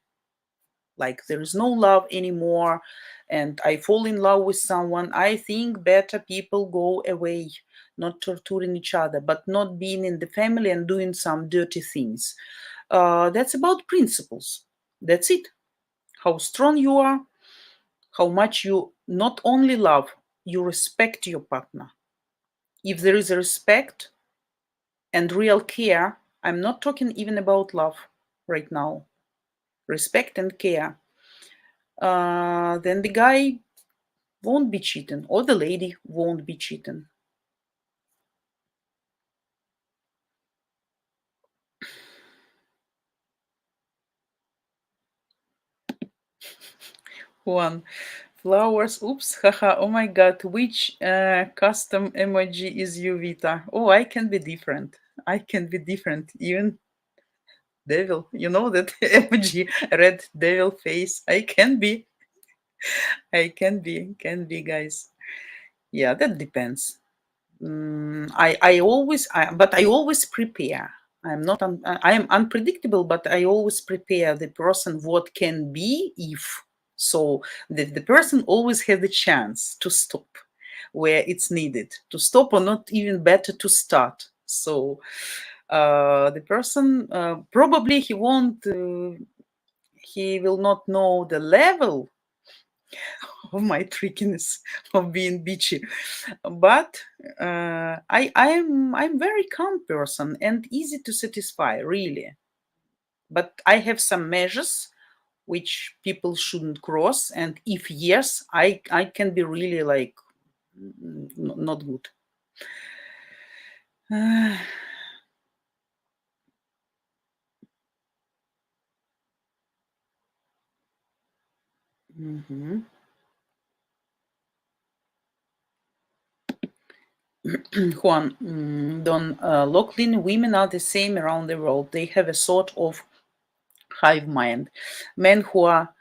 like there is no love anymore and I fall in love with someone. I think better people go away, not torturing each other, but not being in the family and doing some dirty things. That's about principles. That's it. How strong you are, how much you not only love, you respect your partner. If there is a respect and real care, I'm not talking even about love right now, respect and care, then the guy won't be cheating or the lady won't be cheating. One, flowers, oops, haha, oh my god, which custom emoji is you, Vita? Oh, I can be different. I can be different. Even devil, you know that emoji, red devil face. Can be, guys. Yeah, that depends. But I always prepare. I'm not, I am unpredictable, but I always prepare the person what can be if. So the person always has the chance to stop where it's needed, to stop, or not even better to start. So the person probably he will not know the level of my trickiness of being bitchy, but I'm very calm person and easy to satisfy, really. But I have some measures which people shouldn't cross, and if yes, I can be really like not good. Mhm. Juan, Don Locklin, women are the same around the world. They have a sort of hive mind. Men who are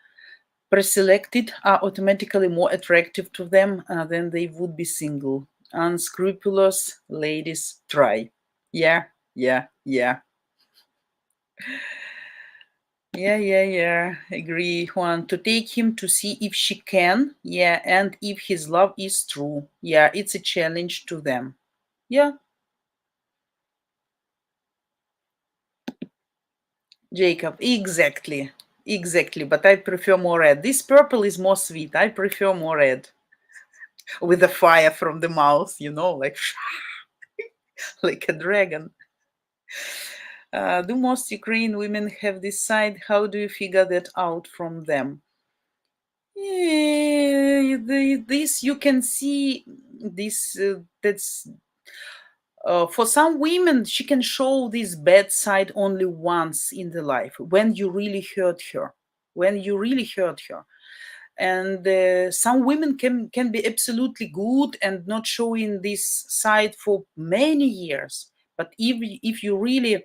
preselected are automatically more attractive to them than they would be single. Unscrupulous ladies try. Yeah, yeah, yeah. Yeah. Agree, Juan. To take him to see if she can. Yeah, and if his love is true. Yeah, it's a challenge to them. Yeah, Jacob, exactly. Exactly, but I prefer more red. This purple is more sweet. I prefer more red with the fire from the mouth, like like a dragon. Do most Ukrainian women have this side? How do you figure that out from them? This you can see this. That's for some women, she can show this bad side only once in the life when you really hurt her. When you really hurt her, and some women can be absolutely good and not showing this side for many years. But if you really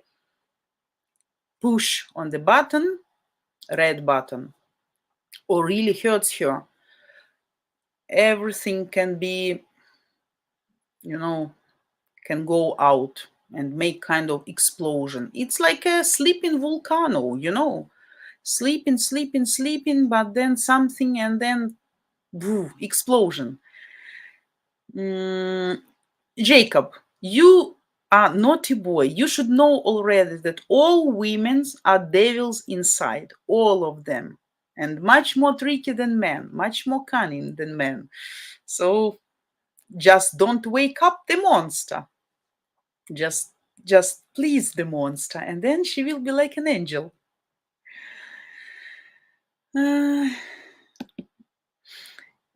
push on the button, red button, or really hurts her, everything can be, you know, can go out and make kind of explosion. It's like a sleeping volcano. Sleeping, but then something, and then boo, explosion. Jacob, you are naughty boy. You should know already that all women are devils inside, all of them, and much more tricky than men, much more cunning than men. So just don't wake up the monster. Just just please the monster, and then she will be like an angel. Uh,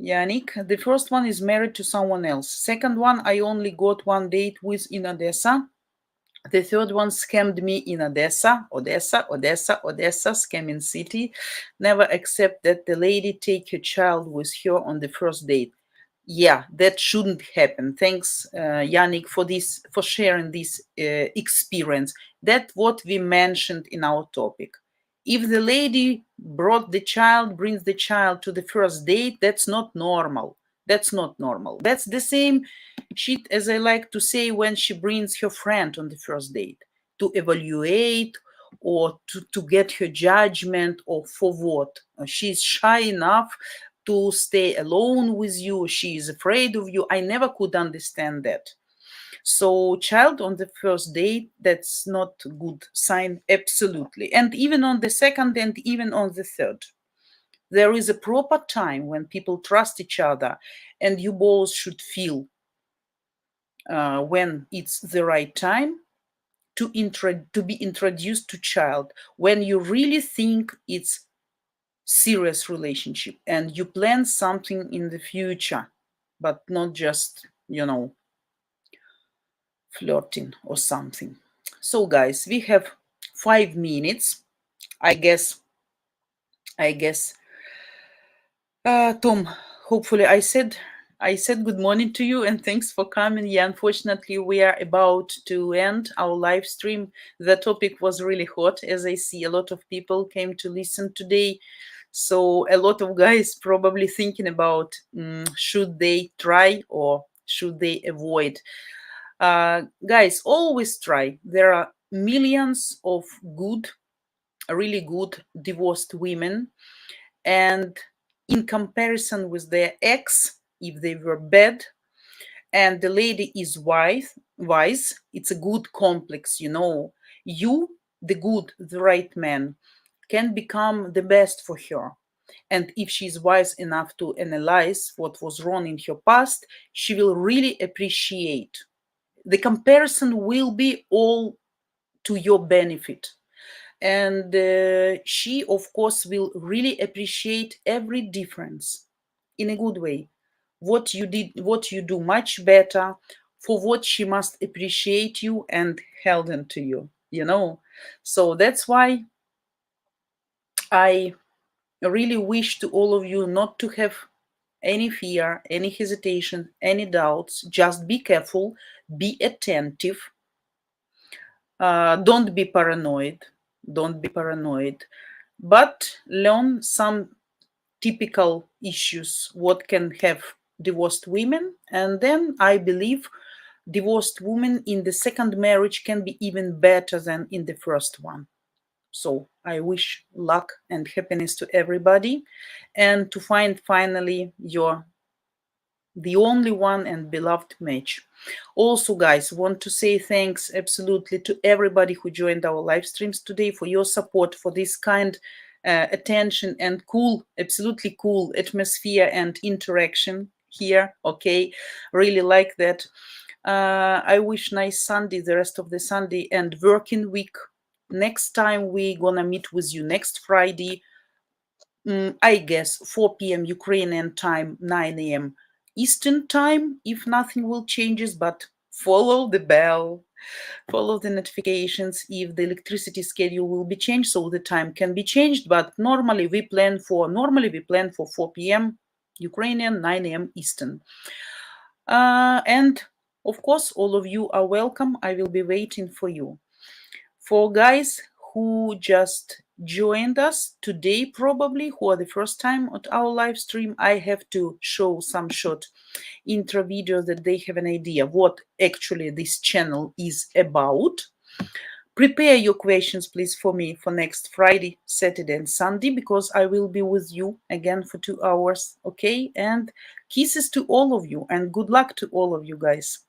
Yannick, the first one is married to someone else. Second one, I only got one date with in Odessa. The third one scammed me in Odessa, scamming city. Never accept that the lady take her child with her on the first date. Yeah, that shouldn't happen. Thanks, Yannick, for sharing this experience. That's what we mentioned in our topic. If the lady brings the child to the first date, that's not normal. That's not normal. That's the same shit as I like to say when she brings her friend on the first date. to evaluate or to get her judgment, or for what? She's shy enough to stay alone with you. She is afraid of you. I never could understand that. So child on the first date, that's not a good sign, absolutely. And even on the second and even on the third. There is a proper time when people trust each other, and you both should feel when it's the right time to be introduced to child, when you really think it's serious relationship and you plan something in the future, but not just, flirting or something. So guys, we have 5 minutes. I guess Tom, hopefully I said good morning to you and thanks for coming. Yeah, unfortunately we are about to end our live stream. The topic was really hot, as I see a lot of people came to listen today. So a lot of guys probably thinking about should they try or should they avoid. Guys, always try. There are millions of really good divorced women, and in comparison with their ex, if they were bad and the lady is wise, it's a good complex. You, the right man, can become the best for her. And if she's wise enough to analyze what was wrong in her past, she will really appreciate. The comparison will be all to your benefit. And she, of course, will really appreciate every difference in a good way. What you do much better, for what she must appreciate you and held on to you. So that's why I really wish to all of you not to have any fear, any hesitation, any doubts. Just be careful, be attentive. Don't be paranoid. But learn some typical issues what can have divorced women, and then I believe divorced women in the second marriage can be even better than in the first one. So I wish luck and happiness to everybody, and to find finally the only one and beloved match. Also, guys, want to say thanks absolutely to everybody who joined our live streams today, for your support, for this kind attention and absolutely cool atmosphere and interaction here. Okay, really like that. I wish nice Sunday, the rest of the Sunday and working week. Next time we gonna meet with you next Friday, I guess 4 p.m. Ukrainian time, 9 a.m. Eastern time, if nothing will changes, but follow the bell, follow the notifications if the electricity schedule will be changed, so the time can be changed. But normally we plan for 4 p.m. Ukrainian, 9 a.m. Eastern. And of course, all of you are welcome. I will be waiting for you. For guys who just joined us today, probably who are the first time at our live stream, I have to show some short intro video that they have an idea what actually this channel is about. Prepare your questions, please, for me for next Friday, Saturday, and Sunday, because I will be with you again for 2 hours. Okay, and kisses to all of you and good luck to all of you guys.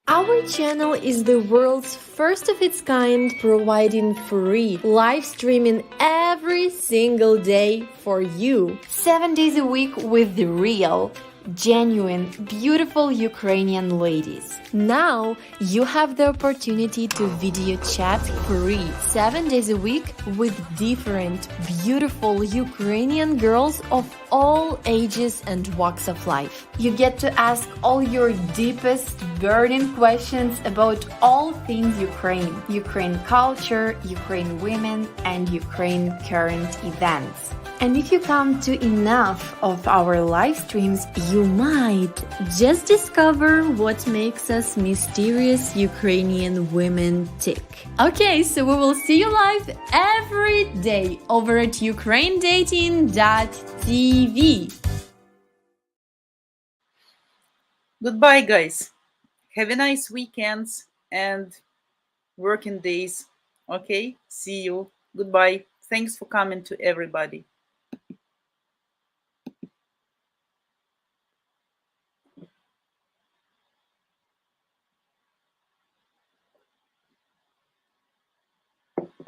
Our channel is the world's first of its kind, providing free live streaming every single day for you. 7 days a week with the real, genuine, beautiful Ukrainian ladies. Now you have the opportunity to video chat free 7 days a week with different, beautiful Ukrainian girls of all ages and walks of life. You get to ask all your deepest, burning questions about all things Ukraine culture, Ukraine women, and Ukraine current events. And if you come to enough of our live streams, you might just discover what makes us mysterious Ukrainian women tick. Okay, so we will see you live every day over at ukrainedating.tv. Goodbye, guys. Have a nice weekend and working days. Okay, see you. Goodbye. Thanks for coming to everybody.